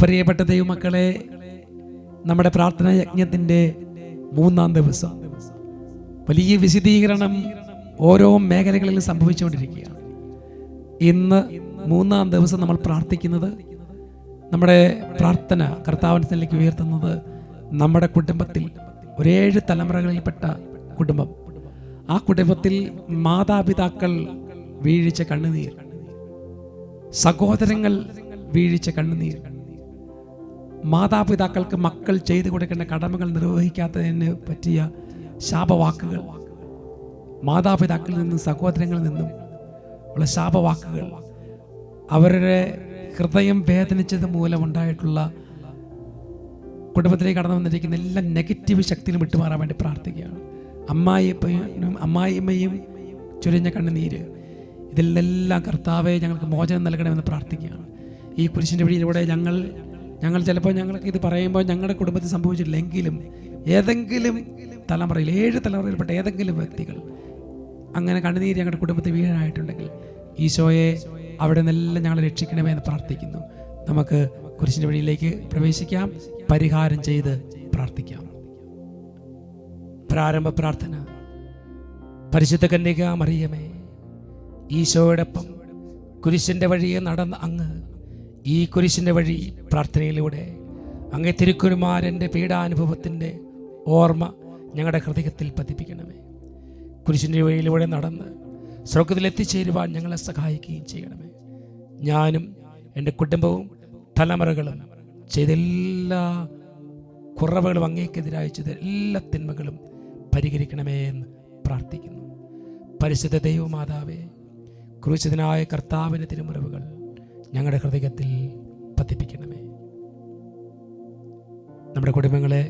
പ്രിയപ്പെട്ട ദൈവമക്കളെ, നമ്മുടെ പ്രാർത്ഥനാ യജ്ഞത്തിൻ്റെ 3-ാം ദിവസം വലിയ വിശദീകരണം ഓരോ മേഖലകളിൽ സംഭവിച്ചുകൊണ്ടിരിക്കുകയാണ്. ഇന്ന് 3-ാം ദിവസം നമ്മൾ പ്രാർത്ഥിക്കുന്നത്, നമ്മുടെ പ്രാർത്ഥന കർത്താവിലേക്ക് ഉയർത്തുന്നത് നമ്മുടെ കുടുംബത്തിൽ 7 തലമുറകളിൽപ്പെട്ട കുടുംബം, ആ കുടുംബത്തിൽ മാതാപിതാക്കൾ വീഴിച്ച കണ്ണുനീർ, സഹോദരങ്ങൾ വീഴിച്ച കണ്ണുനീർ, മാതാപിതാക്കൾക്ക് മക്കൾ ചെയ്തു കൊടുക്കേണ്ട കടമകൾ നിർവഹിക്കാത്തതിന് പറ്റിയ ശാപവാക്കുകൾ, മാതാപിതാക്കളിൽ നിന്നും സഹോദരങ്ങളിൽ നിന്നും ഉള്ള ശാപവാക്കുകൾ, അവരുടെ ഹൃദയം വേദനിച്ചത് മൂലമുണ്ടായിട്ടുള്ള കുടുംബത്തിലേക്ക് കടന്നു വന്നിരിക്കുന്ന എല്ലാ നെഗറ്റീവ് ശക്തിയിലും വിട്ടുമാറാൻ വേണ്ടി പ്രാർത്ഥിക്കുകയാണ്. അമ്മായിയമ്മയും ചൊരിഞ്ഞ കണ്ണുനീര്, ഇതിൽ നിന്നെല്ലാം കർത്താവെ ഞങ്ങൾക്ക് മോചനം നൽകണമെന്ന് പ്രാർത്ഥിക്കുകയാണ്. ഈ കുരിശിൻ്റെ വഴിയിലൂടെ ഞങ്ങൾ ചിലപ്പോൾ ഞങ്ങൾക്ക് ഇത് പറയുമ്പോൾ ഞങ്ങളുടെ കുടുംബത്തിൽ സംഭവിച്ചിട്ടില്ലെങ്കിലും ഏതെങ്കിലും തലമുറയിൽ 7 തലമുറയിൽപ്പെട്ട ഏതെങ്കിലും വ്യക്തികൾ അങ്ങനെ കണ്ണുനീര് ഞങ്ങളുടെ കുടുംബത്തിൽ വീഴാനായിട്ടുണ്ടെങ്കിൽ ഈശോയെ അവിടെ നിന്നെല്ലാം ഞങ്ങളെ രക്ഷിക്കണമേ എന്ന് പ്രാർത്ഥിക്കുന്നു. നമുക്ക് കുരിശിൻ്റെ വഴിയിലേക്ക് പ്രവേശിക്കാം, പരിഹാരം ചെയ്ത് പ്രാർത്ഥിക്കാം. പ്രാരംഭ പ്രാർത്ഥന. പരിശുദ്ധ കന്യക മറിയമേ, ഈശോയോടൊപ്പം കുരിശിൻ്റെ വഴിയെ നടന്ന അങ്ങ് ഈ കുരിശിൻ്റെ വഴി പ്രാർത്ഥനയിലൂടെ അങ്ങേ തിരുക്കുമാരൻ്റെ പീഡാനുഭവത്തിൻ്റെ ഓർമ്മ ഞങ്ങളുടെ ഹൃദയത്തിൽ പതിപ്പിക്കണമേ. കുരിശിൻ്റെ വഴിയിലൂടെ നടന്ന് സ്വർഗ്ഗത്തിലെത്തിച്ചേരുവാൻ ഞങ്ങളെ സഹായിക്കുകയും ചെയ്യണമേ. ഞാനും എൻ്റെ കുടുംബവും തലമുറകളും ചെയ്ത എല്ലാ കുറവുകളും അങ്ങേക്കെതിരായി ചെയ്ത എല്ലാ തിന്മകളും പരിഹരിക്കണമേ എന്ന് പ്രാർത്ഥിക്കുന്നു. പരിശുദ്ധ ദൈവമാതാവേ, ക്രൂശിതനായ കർത്താവിൻ്റെ തിരുമുറിവുകൾ ഞങ്ങളുടെ ഹൃദയത്തിൽ പതിപ്പിക്കണമേ. നമ്മുടെ കുടുംബങ്ങളെ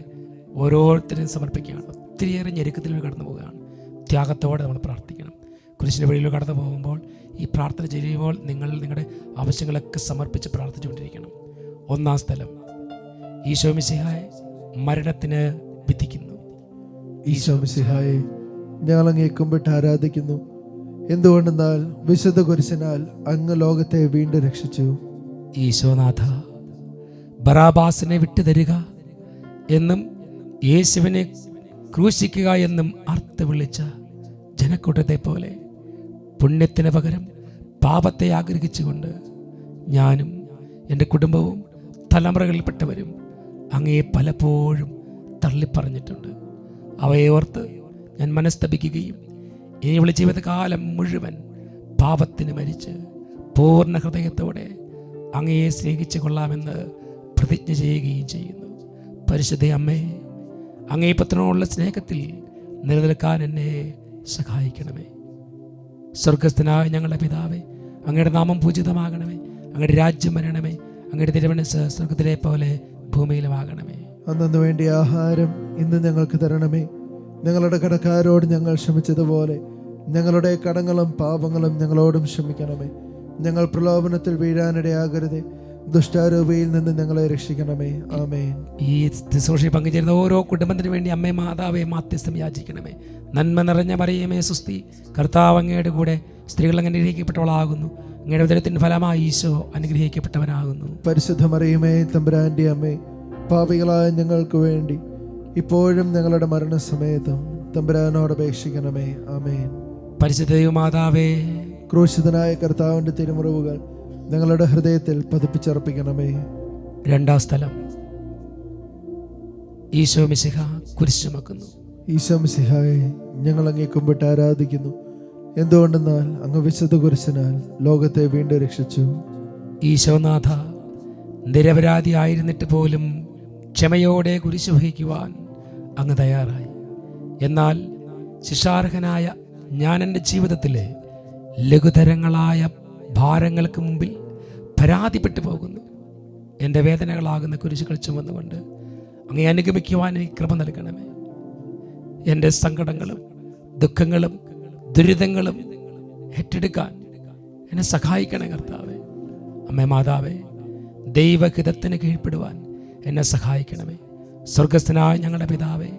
ഓരോരുത്തരും സമർപ്പിക്കുകയാണ്. ഒത്തിരിയേറെ ഞെരുക്കത്തിലൂടെ കടന്നു പോവുകയാണ്. ത്യാഗത്തോടെ നമ്മൾ പ്രാർത്ഥിക്കണം. കുരിശിൻ്റെ വഴിയിലൂടെ കടന്നു പോകുമ്പോൾ ഈ പ്രാർത്ഥന ചെയ്യുമ്പോൾ നിങ്ങളുടെ ആവശ്യങ്ങളൊക്കെ സമർപ്പിച്ച് പ്രാർത്ഥിച്ചുകൊണ്ടിരിക്കണം. 1-ാം സ്ഥലം, ഈശോ മിശിഹായെ മരണത്തിന് വിധിക്കുന്നു. ഈശോ മിശിഹായെ ഞങ്ങൾ അങ്ങേ കുമ്പിട്ട് ആരാധിക്കുന്നു. എന്തുകൊണ്ടെന്നാൽ വിശുദ്ധ കുരിശിനാൽ അങ്ങ് ലോകത്തെ വീണ്ടും രക്ഷിച്ചു. ഈശോനാഥ, ബറാബാസിനെ വിട്ടുതരിക എന്നും യേശുവിനെ ക്രൂശിക്കുക എന്നും അർത്ഥം വിളിച്ച ജനക്കൂട്ടത്തെ പോലെ പുണ്യത്തിന് പകരം പാപത്തെ ആഗ്രഹിച്ചുകൊണ്ട് ഞാനും എൻ്റെ കുടുംബവും തലമുറകളിൽപ്പെട്ടവരും അങ്ങയെ പലപ്പോഴും തള്ളിപ്പറഞ്ഞിട്ടുണ്ട്. അവയെ ഓർത്ത് ഞാൻ മനസ്തപിക്കുകയും ഇനിയുള്ള ജീവിതകാലം മുഴുവൻ പാപത്തിന് മരിച്ച് പൂർണ്ണ ഹൃദയത്തോടെ അങ്ങയെ സ്നേഹിച്ചു കൊള്ളാമെന്ന് പ്രതിജ്ഞ ചെയ്യുകയും ചെയ്യുന്നു. പരിശുദ്ധ അമ്മേ, അങ്ങേ പുത്രനോടുള്ള സ്നേഹത്തിൽ നിലനിൽക്കാൻ എന്നെ സഹായിക്കണമേ. സ്വർഗസ്ഥനായ ഞങ്ങളുടെ പിതാവേ, അങ്ങയുടെ നാമം പൂജിതമാകണമേ. അങ്ങയുടെ രാജ്യം വരണമേ. അങ്ങയുടെ തിരുമനസ്സ് സ്വർഗത്തിലെ പോലെ ഭൂമിയിലുമാകണമേ. അന്നു വേണ്ടിയ ആഹാരം ഇന്ന് ഞങ്ങൾക്ക് തരണമേ. ഞങ്ങളുടെ കടക്കാരോട് ഞങ്ങൾ ക്ഷമിച്ചതുപോലെ ഞങ്ങളുടെ കടങ്ങളും പാപങ്ങളും ഞങ്ങളോടും ക്ഷമിക്കണമേ. ഞങ്ങൾ പ്രലോഭനത്തിൽ വീഴാനിടയാകരുതേ, ദുഷ്ടാരൂപിയിൽ നിന്ന് ഞങ്ങളെ രക്ഷിക്കണമേ. ആമേൻ. ഈ ശുശ്രൂഷയിൽ പങ്കുചേരുന്ന ഓരോ കുടുംബത്തിന് വേണ്ടി അമ്മേ മാതാവേ മാധ്യസ്ഥം യാചിക്കണമേ. നന്മ നിറഞ്ഞ മറിയമേ സുസ്തി, കർത്താവ് അങ്ങയുടെ കൂടെ സ്ത്രീകൾ അങ്ങ് അനുഗ്രഹിക്കപ്പെട്ടവളാകുന്നു. അങ്ങയുടെ ഉദരത്തിൻ ഫലമായി ഈശോ അനുഗ്രഹിക്കപ്പെട്ടവനാകുന്നു. പരിശുദ്ധ മറിയമേ, തമ്പുരാന്റെ അമ്മേ, പാപികളായ ഞങ്ങൾക്ക് വേണ്ടി ഇപ്പോഴും ഞങ്ങളുടെ മരണസമയത്തും തമ്പുരാനോട് അപേക്ഷിക്കണമേ. ആമേൻ. പരിശുദ്ധ മാതാവേ, ക്രൂശിതനായ കർത്താവിന്റെ തിരുമുറിവുകൾ ഞങ്ങളുടെ ഹൃദയത്തിൽ പതിപ്പിച്ചർപ്പിക്കണമേ. 2-ാം സ്ഥലം, ഈശോ മിശിഹ കുരിശ് ചുമക്കുന്നു. ഈശോ മിശിഹായെ ഞങ്ങൾ അങ്ങേ കുമ്പിട്ട് ആരാധിക്കുന്നു. എന്തുകൊണ്ടെന്നാൽ അങ്ങ് വിശുദ്ധ കുരിശിനാൽ ലോകത്തെ വീണ്ടും രക്ഷിച്ചു. ഈശോനാഥ, നിരപരാധിയായിരുന്നിട്ട് പോലും ക്ഷമയോടെ കുരിശ് വഹിക്കുവാൻ അങ്ങ് തയ്യാറായി. എന്നാൽ ശിക്ഷാർഹനായ ഞാൻ എൻ്റെ ജീവിതത്തിലെ ലഘുതരങ്ങളായ ഭാരങ്ങൾക്ക് മുമ്പിൽ പരാതിപ്പെട്ടു പോകുന്നു. എൻ്റെ വേദനകളാകുന്ന കുരിശുകൾ ചുമന്നുകൊണ്ട് അങ്ങേ അനുഗമിക്കുവാൻ എനിക്ക് കൃപ നൽകണമേ. എൻ്റെ സങ്കടങ്ങളും ദുഃഖങ്ങളും ദുരിതങ്ങളും ഏറ്റെടുക്കാൻ എന്നെ സഹായിക്കണേ കർത്താവേ. അമ്മേ മാതാവേ, ദൈവഹിതത്തിന് കീഴ്പ്പെടുവാൻ എന്നെ സഹായിക്കണമേ. സ്വർഗസ്ഥനായ ഞങ്ങളുടെ പിതാവേ,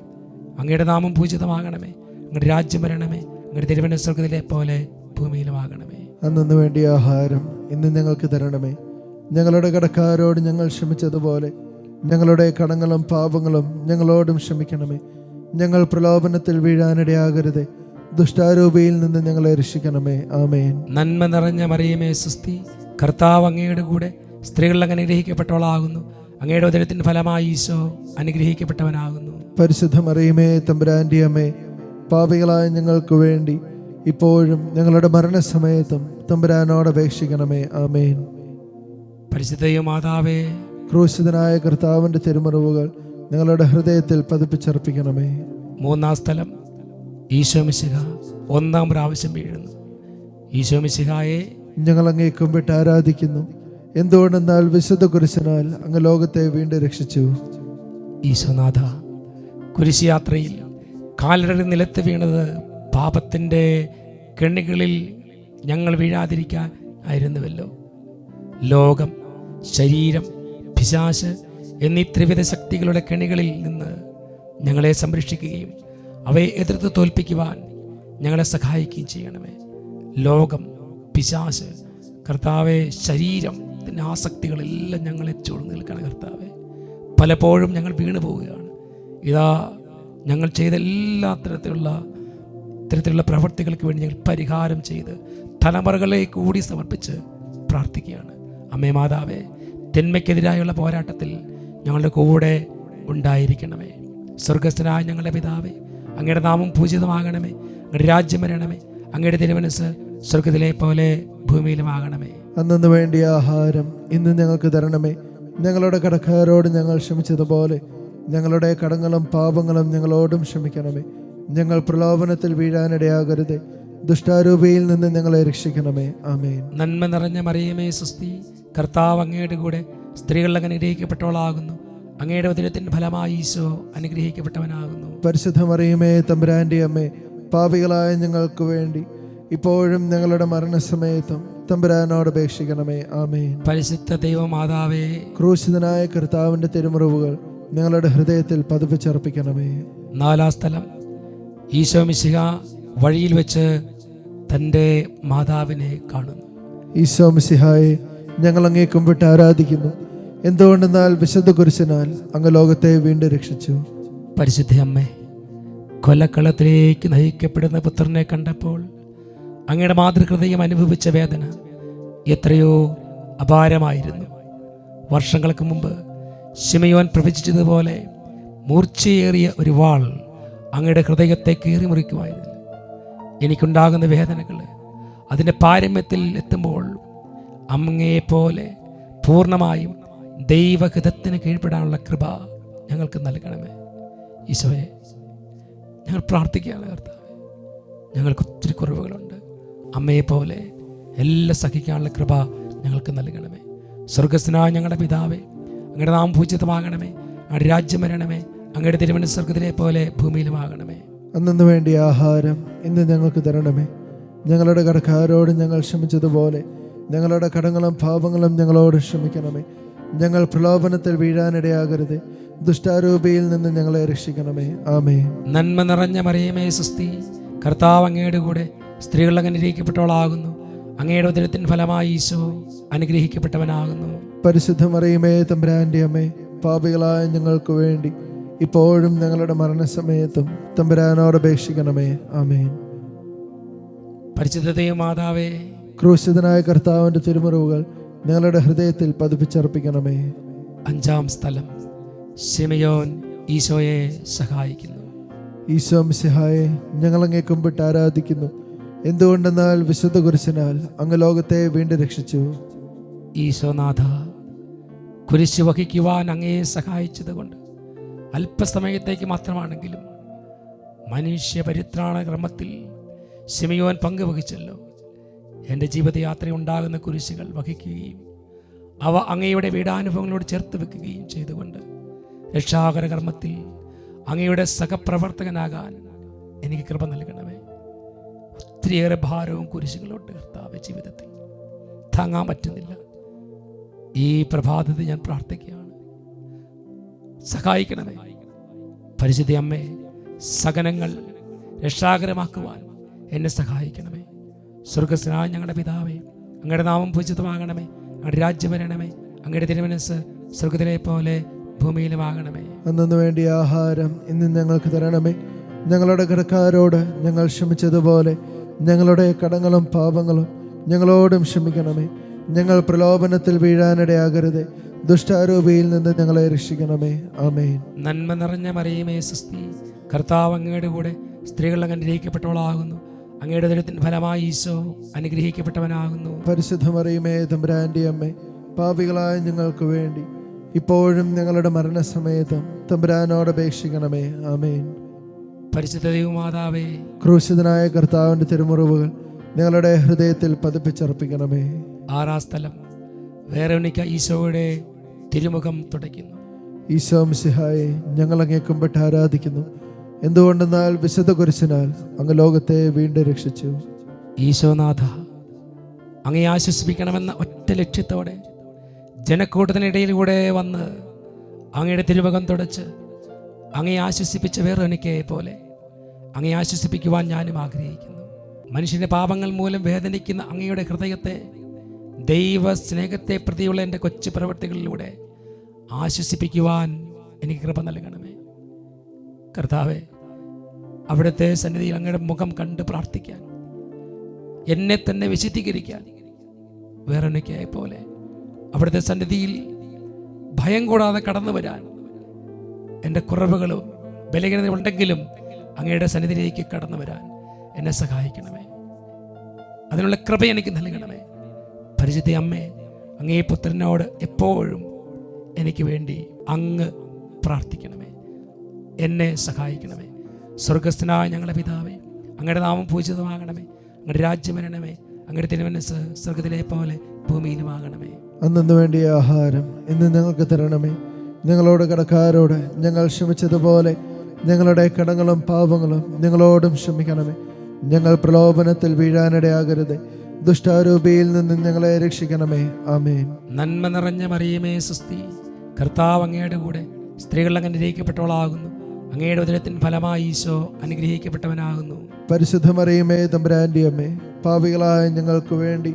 അങ്ങയുടെ നാമം പൂജിതമാകണമേ. അങ്ങയുടെ രാജ്യം വരണമേ. അങ്ങയുടെ തിരുമനസ്സ് സ്വർഗ്ഗത്തിലെ പോലെ ഭൂമിയിലുമാകണമേ. അന്നു വേണ്ടിയ ആഹാരം ഇന്ന് ഞങ്ങൾക്ക് തരണമേ. ഞങ്ങളുടെ കടക്കാരോട് ഞങ്ങൾ ക്ഷമിച്ചതുപോലെ ഞങ്ങളുടെ കടങ്ങളും പാപങ്ങളും ഞങ്ങളോടും ക്ഷമിക്കണമേ. ഞങ്ങൾ പ്രലോഭനത്തിൽ വീഴാനിടയാകരുത്, ദുഷ്ടാരൂപിയിൽ നിന്ന് ഞങ്ങളെ രക്ഷിക്കണമേ. ആമേൻ. നന്മ നിറഞ്ഞ മറിയമേ സുസ്തി, കർത്താവ് അങ്ങയുടെ കൂടെ സ്ത്രീകൾ അങ്ങ് അനുഗ്രഹിക്കപ്പെട്ടവളാകുന്നു. അങ്ങയുടെ ഉദരത്തിൻ്റെ ഫലമായി ഈശോ അനുഗ്രഹിക്കപ്പെട്ടവനാകുന്നു. പരിശുദ്ധ മറിയമേ തമ്പുരാന്റെ അമ്മേ, പാപികളായ ഞങ്ങൾക്ക് വേണ്ടി ഇപ്പോഴും ഞങ്ങളുടെ മരണസമയത്തും തമ്പുരാനോട് അപേക്ഷിക്കണമേ. ആമേൻ. പരിശുദ്ധയും മാതാവേ, ക്രൂശിതനായ കർത്താവിന്റെ തിരുമുറിവുകൾ ഞങ്ങളുടെ ഹൃദയത്തിൽ പതിപ്പിച്ചർപ്പിക്കണമേ. മൂന്നാം സ്ഥലം, ഈശോ മിശിഹ ഒന്നാം പ്രാവശ്യം വീഴുന്നു. ഈശോ മിശിഹായെ ഞങ്ങൾ അങ്ങേ കുമ്പിട്ട് ആരാധിക്കുന്നു. എന്തുകൊണ്ടെന്നാൽ വിശുദ്ധ കുരിശിനാൽ അങ്ങ് ലോകത്തെ വീണ്ടും രക്ഷിച്ചു. ഈശോനാഥ, കുരിശ് യാത്രയിൽ കാലടി നിലത്ത് വീണത് പാപത്തിൻ്റെ കെണികളിൽ ഞങ്ങൾ വീഴാതിരിക്കാൻ ആയിരുന്നുവല്ലോ. ലോകം, ശരീരം, പിശാച് എന്നീ ത്രിവിധ ശക്തികളുടെ കെണികളിൽ നിന്ന് ഞങ്ങളെ സംരക്ഷിക്കുകയും അവയെ എതിർത്ത് തോൽപ്പിക്കുവാൻ ഞങ്ങളെ സഹായിക്കുകയും ചെയ്യണമേ. ലോകം, പിശാച്, കർത്താവെ, ശരീരം, ഇതിൻ്റെ ആസക്തികളെല്ലാം ഞങ്ങളെ ചൂഴ്ന്നു നിൽക്കണം കർത്താവെ. പലപ്പോഴും ഞങ്ങൾ വീണു പോവുകയാണ്. ഇതാ ഞങ്ങൾ ചെയ്ത എല്ലാ ഇത്തരത്തിലുള്ള പ്രവൃത്തികൾക്ക് വേണ്ടി ഞങ്ങൾ പരിഹാരം ചെയ്ത് തലമുറകളെ കൂടി സമർപ്പിച്ച് പ്രാർത്ഥിക്കുകയാണ്. അമ്മേ മാതാവേ, തിന്മയ്ക്കെതിരായുള്ള പോരാട്ടത്തിൽ ഞങ്ങളുടെ കൂടെ ഉണ്ടായിരിക്കണമേ. സ്വർഗസ്ഥനായ ഞങ്ങളുടെ പിതാവേ, അങ്ങയുടെ നാമം പൂജിതമാകണമേ. അങ്ങയുടെ രാജ്യം വരണമേ. അങ്ങയുടെ തിരുമനസ്സ് സ്വർഗത്തിലെ പോലെ ഭൂമിയിലുമാകണമേ. അന്നു വേണ്ടിയ ആഹാരം ഇന്ന് ഞങ്ങൾക്ക് തരണമേ. ഞങ്ങളുടെ കടക്കാരോട് ഞങ്ങൾ ക്ഷമിച്ചതുപോലെ ഞങ്ങളുടെ കടങ്ങളും പാപങ്ങളും ഞങ്ങളോടും ക്ഷമിക്കണമേ. ഞങ്ങൾ പ്രലോഭനത്തിൽ വീഴാനിടയാകരുത്, ദുഷ്ടാരൂപിയിൽ നിന്ന് ഞങ്ങളെ രക്ഷിക്കണമേ. ആമേൻ. നന്മ നിറഞ്ഞ മറിയമേ സുസ്തി, കർത്താവ് അങ്ങയുടെ കൂടെ സ്ത്രീകൾ അങ്ങ് അനുഗ്രഹിക്കപ്പെട്ടവളാകുന്നു. അങ്ങയുടെ ഉദരത്തിൻ്റെ ഫലമായി ഈശോ അനുഗ്രഹിക്കപ്പെട്ടവനാകുന്നു. പരിശുദ്ധ മറിയമേ തമ്പുരാന്റെ അമ്മേ, പാപികളായ ഞങ്ങൾക്ക് വേണ്ടി ഇപ്പോഴും ഞങ്ങളുടെ മരണസമയത്തും തമ്പുരാനോട് അപേക്ഷിക്കണമേ. ആമേൻ. പരിശുദ്ധ ദൈവമാതാവേ, ക്രൂശിതനായ കർത്താവിന്റെ തിരുമുറിവുകൾ ഞങ്ങളുടെ ഹൃദയത്തിൽ പതിപ്പിച്ചർപ്പിക്കണമേ. നാലാം സ്ഥലം, ഈശോ മിശിഹ വഴിയിൽ വെച്ച് തൻ്റെ മാതാവിനെ കാണുന്നു. ഈശോ മിശിഹായെ ഞങ്ങൾ അങ്ങേ കുമ്പിട്ട് ആരാധിക്കുന്നു. എന്തുകൊണ്ടെന്നാൽ വിശുദ്ധ കുരിശിനാൽ അങ്ങ് ലോകത്തെ വീണ്ടും രക്ഷിച്ചു. പരിശുദ്ധ അമ്മേ, കൊലക്കളത്തിലേക്ക് നയിക്കപ്പെടുന്ന പുത്രനെ കണ്ടപ്പോൾ അങ്ങയുടെ മാതൃഹൃദയം അനുഭവിച്ച വേദന എത്രയോ അപാരമായിരുന്നു. വർഷങ്ങൾക്ക് മുമ്പ് ശിമയോൻ പ്രവചിച്ചതുപോലെ മൂർച്ചയേറിയ ഒരു വാൾ അങ്ങയുടെ ഹൃദയത്തെ കീറി മുറിക്കുമായിരുന്നു. എനിക്കുണ്ടാകുന്ന വേദനകൾ അതിൻ്റെ പാരമ്യത്തിൽ എത്തുമ്പോൾ അങ്ങയെപ്പോലെ പൂർണ്ണമായും ദൈവഹിതത്തിന് കീഴ്പ്പെടാനുള്ള കൃപ ഞങ്ങൾക്ക് നൽകണമേ. ഈശോയെ, ഞങ്ങൾ പ്രാർത്ഥിക്കുകയാണ് കർത്താവേ. ഞങ്ങൾക്ക് ഒത്തിരി കുറവുകളുണ്ട്. അമ്മയെപ്പോലെ എല്ലാം സഹിക്കാനുള്ള കൃപ ഞങ്ങൾക്ക് നൽകണമേ. സ്വർഗസ്ഥനായ ഞങ്ങളുടെ പിതാവേ, അങ്ങയുടെ നാമം പൂജിതമാകണമേ. അങ്ങയുടെ രാജ്യം വരണമേ. അങ്ങയുടെ തിരുമനസ്സ് സ്വർഗത്തിലെ പോലെ ഭൂമിയിലുമാകണമേ. അന്നു വേണ്ടിയ ആഹാരം ഇന്ന് ഞങ്ങൾക്ക് തരണമേ. ഞങ്ങളുടെ കടക്കാരോട് ഞങ്ങൾ ക്ഷമിച്ചതുപോലെ ഞങ്ങളുടെ കടങ്ങളും പാപങ്ങളും ഞങ്ങളോട് ക്ഷമിക്കണമേ. ഞങ്ങൾ പ്രലോഭനത്തിൽ വീഴാനിടയാകരുത്, ദുഷ്ടാരൂപിയിൽ നിന്ന് ഞങ്ങളെ രക്ഷിക്കണമേ. ആമേൻ. നന്മ നിറഞ്ഞ മറിയമേ സുസ്തി, കർത്താവ് അങ്ങയുടെ കൂടെ സ്ത്രീകൾ അങ്ങ് അനുഗ്രഹിക്കപ്പെട്ടവളാകുന്നു. അങ്ങയുടെ ഉദരത്തിൻ ഫലമായി ഈശോ അനുഗ്രഹിക്കപ്പെട്ടവനാകുന്നു. പരിശുദ്ധ മറിയമേ തമ്പുരാന്റെ അമ്മേ, പാപികളായ ഞങ്ങൾക്ക് വേണ്ടി ഇപ്പോഴും ഞങ്ങളുടെ മരണസമയത്തും തമ്പുരാനോട് അപേക്ഷിക്കണമേ. ആമേൻ. പരിശുദ്ധ ദൈവമാതാവേ, ക്രൂശിതനായ കർത്താവിന്റെ തിരുമുറിവുകൾ ഞങ്ങളുടെ ഹൃദയത്തിൽ പതിപ്പിച്ചർപ്പിക്കണമേ. അഞ്ചാം സ്ഥലം, ശിമയോൻ ഈശോയെ സഹായിക്കുന്നു. ഈശോ മിശിഹായെ ഞങ്ങൾ അങ്ങേ കുമ്പിട്ട് ആരാധിക്കുന്നു. എന്തുകൊണ്ടെന്നാൽ വിശുദ്ധ കുരിശിനാൽ അങ്ങ് ലോകത്തെ വീണ്ടും രക്ഷിച്ചു. ഈശോനാഥ, കുരിശ് വഹിക്കുവാൻ അങ്ങയെ സഹായിച്ചത് കൊണ്ട് അല്പസമയത്തേക്ക് മാത്രമാണെങ്കിലും മനുഷ്യ പരിത്രാണ ക്രമത്തിൽ ശിമയോൻ പങ്കുവഹിച്ചല്ലോ. എൻ്റെ ജീവിതയാത്ര ഉണ്ടാകുന്ന കുരിശുകൾ വഹിക്കുകയും അവ അങ്ങയുടെ വീടാനുഭവങ്ങളോട് ചേർത്ത് വെക്കുകയും ചെയ്തുകൊണ്ട് രക്ഷാകര കർമ്മത്തിൽ അങ്ങയുടെ സഹപ്രവർത്തകനാകാൻ എനിക്ക് കൃപ നൽകണമേ. ഒത്തിരിയേറെ ഭാരവും കുരിശുകളോട്ട് കർത്താവ് ജീവിതത്തിൽ താങ്ങാൻ പറ്റുന്നില്ല. ഈ പ്രഭാതത്തിൽ ഞാൻ പ്രാർത്ഥിക്കുകയാണ്, സഹായിക്കണമേ. പരിശുദ്ധ അമ്മേ, സകലങ്ങൾ രക്ഷാകരമാക്കുവാൻ എന്നെ സഹായിക്കണമേ. സ്വർഗസ്നായ ഞങ്ങളുടെ പിതാവേ, അങ്ങയുടെ നാമം പൂജിതമാകണമേ. അങ്ങയുടെ രാജ്യം വരണമേ. അങ്ങയുടെ തിരുമനസ് സ്വർഗത്തിലെ പോലെ ഭൂമിയിലുമാകണമേ. അന്നു വേണ്ടിയ ആഹാരം ഇന്ന് ഞങ്ങൾക്ക് തരണമേ. ഞങ്ങളുടെ കടക്കാരോട് ഞങ്ങൾ ക്ഷമിച്ചതുപോലെ ഞങ്ങളുടെ കടങ്ങളും പാപങ്ങളും ഞങ്ങളോടും ക്ഷമിക്കണമേ. ഞങ്ങൾ പ്രലോഭനത്തിൽ വീഴാനിടയാകരുതേ, ദുഷ്ടാരൂപിയിൽ നിന്ന് ഞങ്ങളെ രക്ഷിക്കണമേ. ആമേൻ. നന്മ നിറഞ്ഞ മറിയമേ സ്വസ്തി, കർത്താവ് അങ്ങയുടെ കൂടെ സ്ത്രീകൾ അങ്ങ് അനുഗ്രഹിക്കപ്പെട്ടവളാകുന്നു. അങ്ങയുടെ ദുരിതത്തിൻ ഫലമായി ഈശോ അനുഗ്രഹിക്കപ്പെട്ടവനാകുന്നു. പരിശുദ്ധ മറിയമേ തമ്പുരാന്റെ അമ്മേ, പാപികളായ ഞങ്ങൾക്ക് വേണ്ടി ഇപ്പോഴും ഞങ്ങളുടെ മരണസമയത്തും തമ്പുരാനോട് അപേക്ഷിക്കണമേ. ആമേൻ. പരിശുദ്ധ ദൈവമാതാവേ, ക്രൂശിതനായ കർത്താവിന്റെ തിരുമുറിവുകൾ ഞങ്ങളുടെ ഹൃദയത്തിൽ പതിപ്പിച്ചർപ്പിക്കണമേ. ആറാം സ്ഥലം, വേറോനിക്ക ഈശോയുടെ തിരുമുഖം തുടയ്ക്കുന്നു. ഈശോ മിശിഹായെ ഞങ്ങൾ അങ്ങേ കുമ്പിട്ട് ആരാധിക്കുന്നു. എന്തുകൊണ്ടെന്നാൽ വിശുദ്ധ കുരിശിനാൽ അങ്ങ് ലോകത്തെ വീണ്ടും രക്ഷിച്ചു. ഈശോനാഥ, അങ്ങയെ ആശ്വസിപ്പിക്കണമെന്ന ഒറ്റ ലക്ഷ്യത്തോടെ ജനക്കൂട്ടത്തിനിടയിലൂടെ വന്ന് അങ്ങയുടെ തിരുമുഖം തുടച്ച് അങ്ങയെ ആശ്വസിപ്പിച്ച വേറൊനിക്കയെ പോലെ അങ്ങയെ ആശ്വസിപ്പിക്കുവാൻ ഞാനും ആഗ്രഹിക്കുന്നു. മനുഷ്യൻ്റെ പാപങ്ങൾ മൂലം വേദനിക്കുന്ന അങ്ങയുടെ ഹൃദയത്തെ ദൈവ സ്നേഹത്തെ പ്രതിയുള്ള എൻ്റെ കൊച്ചു പ്രവൃത്തികളിലൂടെ ആശ്വസിപ്പിക്കുവാൻ എനിക്ക് കൃപ നൽകണമേ. കർത്താവേ, അവിടുത്തെ സന്നിധിയിൽ അങ്ങയുടെ മുഖം കണ്ട് പ്രാർത്ഥിക്കാൻ, എന്നെ തന്നെ വിശുദ്ധീകരിക്കാൻ വേറൊനിക്കയെ പോലെ അവിടുത്തെ സന്നിധിയിൽ ഭയം കൂടാതെ കടന്നു വരാൻ, എൻ്റെ കുറവുകളും ബലഹീനതയുണ്ടെങ്കിലും അങ്ങയുടെ സന്നിധിയിലേക്ക് കടന്നു വരാൻ എന്നെ സഹായിക്കണമേ. അതിനുള്ള കൃപ എനിക്ക് നൽകണമേ. പരിശുദ്ധ അമ്മേ, അങ്ങേ പുത്രനോട് എപ്പോഴും എനിക്ക് വേണ്ടി അങ്ങ് പ്രാർത്ഥിക്കണമേ, എന്നെ സഹായിക്കണമേ. സ്വർഗസ്ഥനായ ഞങ്ങളുടെ പിതാവേ, അങ്ങയുടെ നാമം പൂജിതമാകണമേ. അങ്ങയുടെ രാജ്യം വരണമേ. അങ്ങയുടെ തിരുമനസ് സ്വർഗത്തിലെ പോലെ ഭൂമിയിലുമാകണമേ. അന്നു വേണ്ടിയ ആഹാരം ഇന്ന് ഞങ്ങൾക്ക് തരണമേ. ഞങ്ങളോട് കടക്കാരോട് ഞങ്ങൾ ക്ഷമിച്ചതുപോലെ ഞങ്ങളുടെ കടങ്ങളും പാപങ്ങളും ഞങ്ങളോടും ക്ഷമിക്കണമേ. ഞങ്ങൾ പ്രലോഭനത്തിൽ വീഴാനിടയാകരുത്, ദുഷ്ടാരൂപിയിൽ നിന്ന് ഞങ്ങളെ രക്ഷിക്കണമേ. ആമേൻ. നന്മ നിറഞ്ഞ മറിയമേ സ്വസ്തി, കർത്താവ് അങ്ങയുടെ കൂടെ സ്ത്രീകൾ അങ്ങ് അനുഗ്രഹിക്കപ്പെട്ടവളാകുന്നു. അങ്ങയുടെ ഉദരത്തിൻ ഫലമായി ഈശോ അനുഗ്രഹിക്കപ്പെട്ടവനാകുന്നു. പരിശുദ്ധ മറിയമേ തമ്പുരാന്റെ അമ്മേ, പാപികളായ ഞങ്ങൾക്ക് വേണ്ടി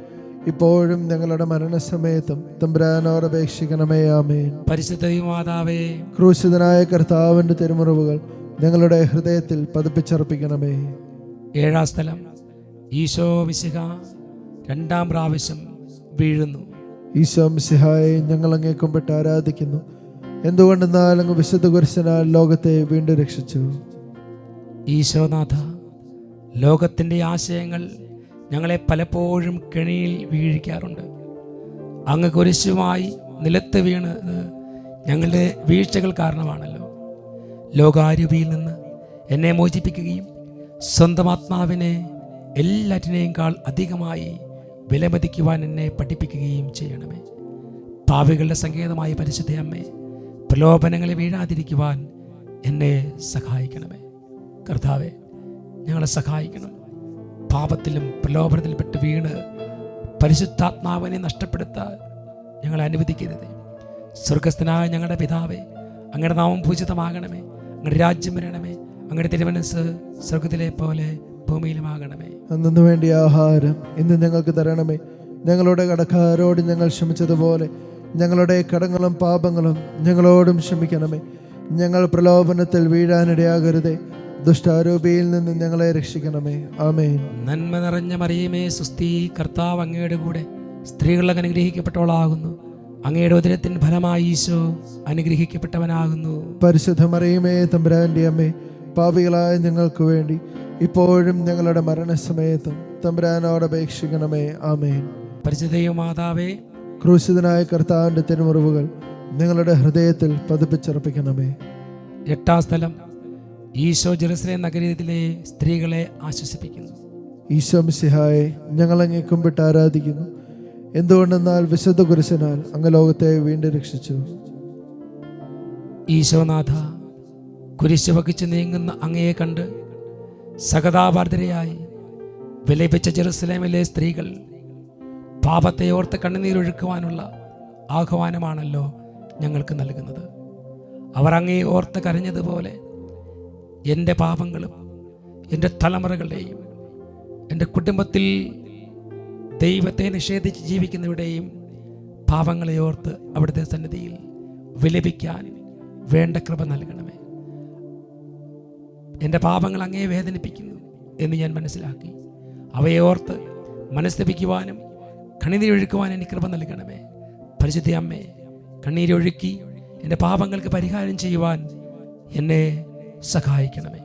ഇപ്പോഴും ഞങ്ങളുടെ മരണസമയത്തും തമ്പുരാനോട് അപേക്ഷിക്കണമേ. ആമേൻ. പരിശുദ്ധ ദൈവമാതാവേ, ക്രൂശിതനായ കർത്താവിന്റെ തിരുമുറിവുകൾ ഞങ്ങളുടെ ഹൃദയത്തിൽ പതിപ്പിച്ചർപ്പിക്കണമേ. ഏഴാം സ്ഥലം, ഈശോ മിശിഹ രണ്ടാം പ്രാവശ്യം വീഴുന്നു. ഈശോ മിശിഹായെ ഞങ്ങൾ അങ്ങേ കുമ്പിട്ട് ആരാധിക്കുന്നു. എന്തുകൊണ്ടെന്നാൽ അങ്ങ് വിശുദ്ധ കുരിശിനാൽ ലോകത്തെ വീണ്ടും രക്ഷിച്ചു. ഈശോനാഥ, ലോകത്തിൻ്റെ ആശയങ്ങൾ ഞങ്ങളെ പലപ്പോഴും കെണിയിൽ വീഴിക്കാറുണ്ട്. അങ്ങ് കുരിശുമായി നിലത്ത് വീണത് ഞങ്ങളുടെ വീഴ്ചകൾ കാരണമാണല്ലോ. ലോകാരൂപിയിൽ നിന്ന് എന്നെ മോചിപ്പിക്കുകയും സ്വന്തം ആത്മാവിനെ എല്ലാറ്റിനേക്കാൾ അധികമായി വിലമതിക്കുവാൻ എന്നെ പഠിപ്പിക്കുകയും ചെയ്യണമേ. പാപികളുടെ സങ്കേതമായ പരിശുദ്ധ അമ്മേ, പ്രലോഭനങ്ങളെ വീഴാതിരിക്കുവാൻ എന്നെ സഹായിക്കണമേ. കർത്താവെ, ഞങ്ങളെ സഹായിക്കണം. പാപത്തിലും പ്രലോഭനത്തിൽപ്പെട്ട് വീണ് പരിശുദ്ധാത്മാവിനെ നഷ്ടപ്പെടുത്താൻ ഞങ്ങളെ അനുവദിക്കരുത്. സ്വർഗസ്ഥനായ ഞങ്ങളുടെ പിതാവേ, അങ്ങയുടെ നാമം പൂജിതമാകണമേ. അങ്ങയുടെ രാജ്യം വരണമേ. അങ്ങയുടെ തിരുമനസ് സ്വർഗത്തിലെ പോലെ ഭൂമിയിലുമാകണമേ. അന്നു വേണ്ടിയ ആഹാരം ഇന്ന് ഞങ്ങൾക്ക് തരണമേ. ഞങ്ങളുടെ കടക്കാരോട് ഞങ്ങൾ ക്ഷമിച്ചതുപോലെ ഞങ്ങളുടെ കടങ്ങളും പാപങ്ങളും ഞങ്ങളോടും ക്ഷമിക്കണമേ. ഞങ്ങൾ പ്രലോഭനത്തിൽ വീഴാനിടയാകരുതേ, ദുഷ്ടാരൂപിയിൽ നിന്ന് ഞങ്ങളെ രക്ഷിക്കണമേ. ആമേൻ. നന്മ നിറഞ്ഞ മറിയമേ സ്വസ്തി, കർത്താവ് അങ്ങയുടെ കൂടെ സ്ത്രീകൾ അങ്ങ് അനുഗ്രഹിക്കപ്പെട്ടവളാകുന്നു. അങ്ങയുടെ ഉദരത്തിൻ ഫലമായി ഈശോ അനുഗ്രഹിക്കപ്പെട്ടവനാകുന്നു. പരിശുദ്ധ മറിയമേ തമ്പുരാന്റെ അമ്മേ, പാപികളായ ഞങ്ങൾക്ക് വേണ്ടി ഇപ്പോഴും ഞങ്ങളുടെ മരണസമയത്തും തമ്പുരാനോട് അപേക്ഷിക്കണമേ. ആമേൻ. പരിശുദ്ധ മാതാവേ, ക്രൂശിതനായ കർത്താവിന്റെ തിരുമുറിവുകൾ ഞങ്ങളുടെ ഹൃദയത്തിൽ പതിപ്പിച്ചർപ്പിക്കണമേ. എട്ടാം സ്ഥലം, ഈശോ ജെറുസലേം നഗരത്തിലെ സ്ത്രീകളെ ആശ്വസിപ്പിക്കുന്നു. ഈശോ മിശിഹായെ ഞങ്ങൾ അങ്ങേ കുമ്പിട്ട് ആരാധിക്കുന്നു. എന്തുകൊണ്ടെന്നാൽ വിശുദ്ധ കുരിശിനാൽ അങ്ങ് ലോകത്തെ വീണ്ടും രക്ഷിച്ചു. ഈശോനാഥ, കുരിശ് വഹിച്ച് നീങ്ങുന്ന അങ്ങയെ കണ്ട് സഹതാപാർദ്രയായി വിലപിച്ച ജെറുസലേമിലെ സ്ത്രീകൾ പാപത്തെ ഓർത്ത് കണ്ണുനീരൊഴുക്കുവാനുള്ള ആഹ്വാനമാണല്ലോ ഞങ്ങൾക്ക് നൽകുന്നത്. അവർ അങ്ങയെ ഓർത്ത് കരഞ്ഞതുപോലെ എൻ്റെ പാപങ്ങളും എൻ്റെ തലമുറകളുടെയും എൻ്റെ കുടുംബത്തിൽ ദൈവത്തെ നിഷേധിച്ച് ജീവിക്കുന്നവരുടെയും പാപങ്ങളെ ഓർത്ത് അവിടുത്തെ സന്നിധിയിൽ വിലപിക്കാൻ വേണ്ട കൃപ നൽകണമേ. എൻ്റെ പാപങ്ങൾ അങ്ങേ വേദനിപ്പിക്കുന്നു എന്ന് ഞാൻ മനസ്സിലാക്കി. അവയെ ഓർത്ത് മനസ്തപിക്കുവാനും കണ്ണീരൊഴുക്കുവാൻ എനിക്ക് കൃപ നൽകണമേ. പരിശുദ്ധ അമ്മേ, കണ്ണീരൊഴുക്കി എൻ്റെ പാപങ്ങൾക്ക് പരിഹാരം ചെയ്യുവാൻ എന്നെ സഹായിക്കണമേ.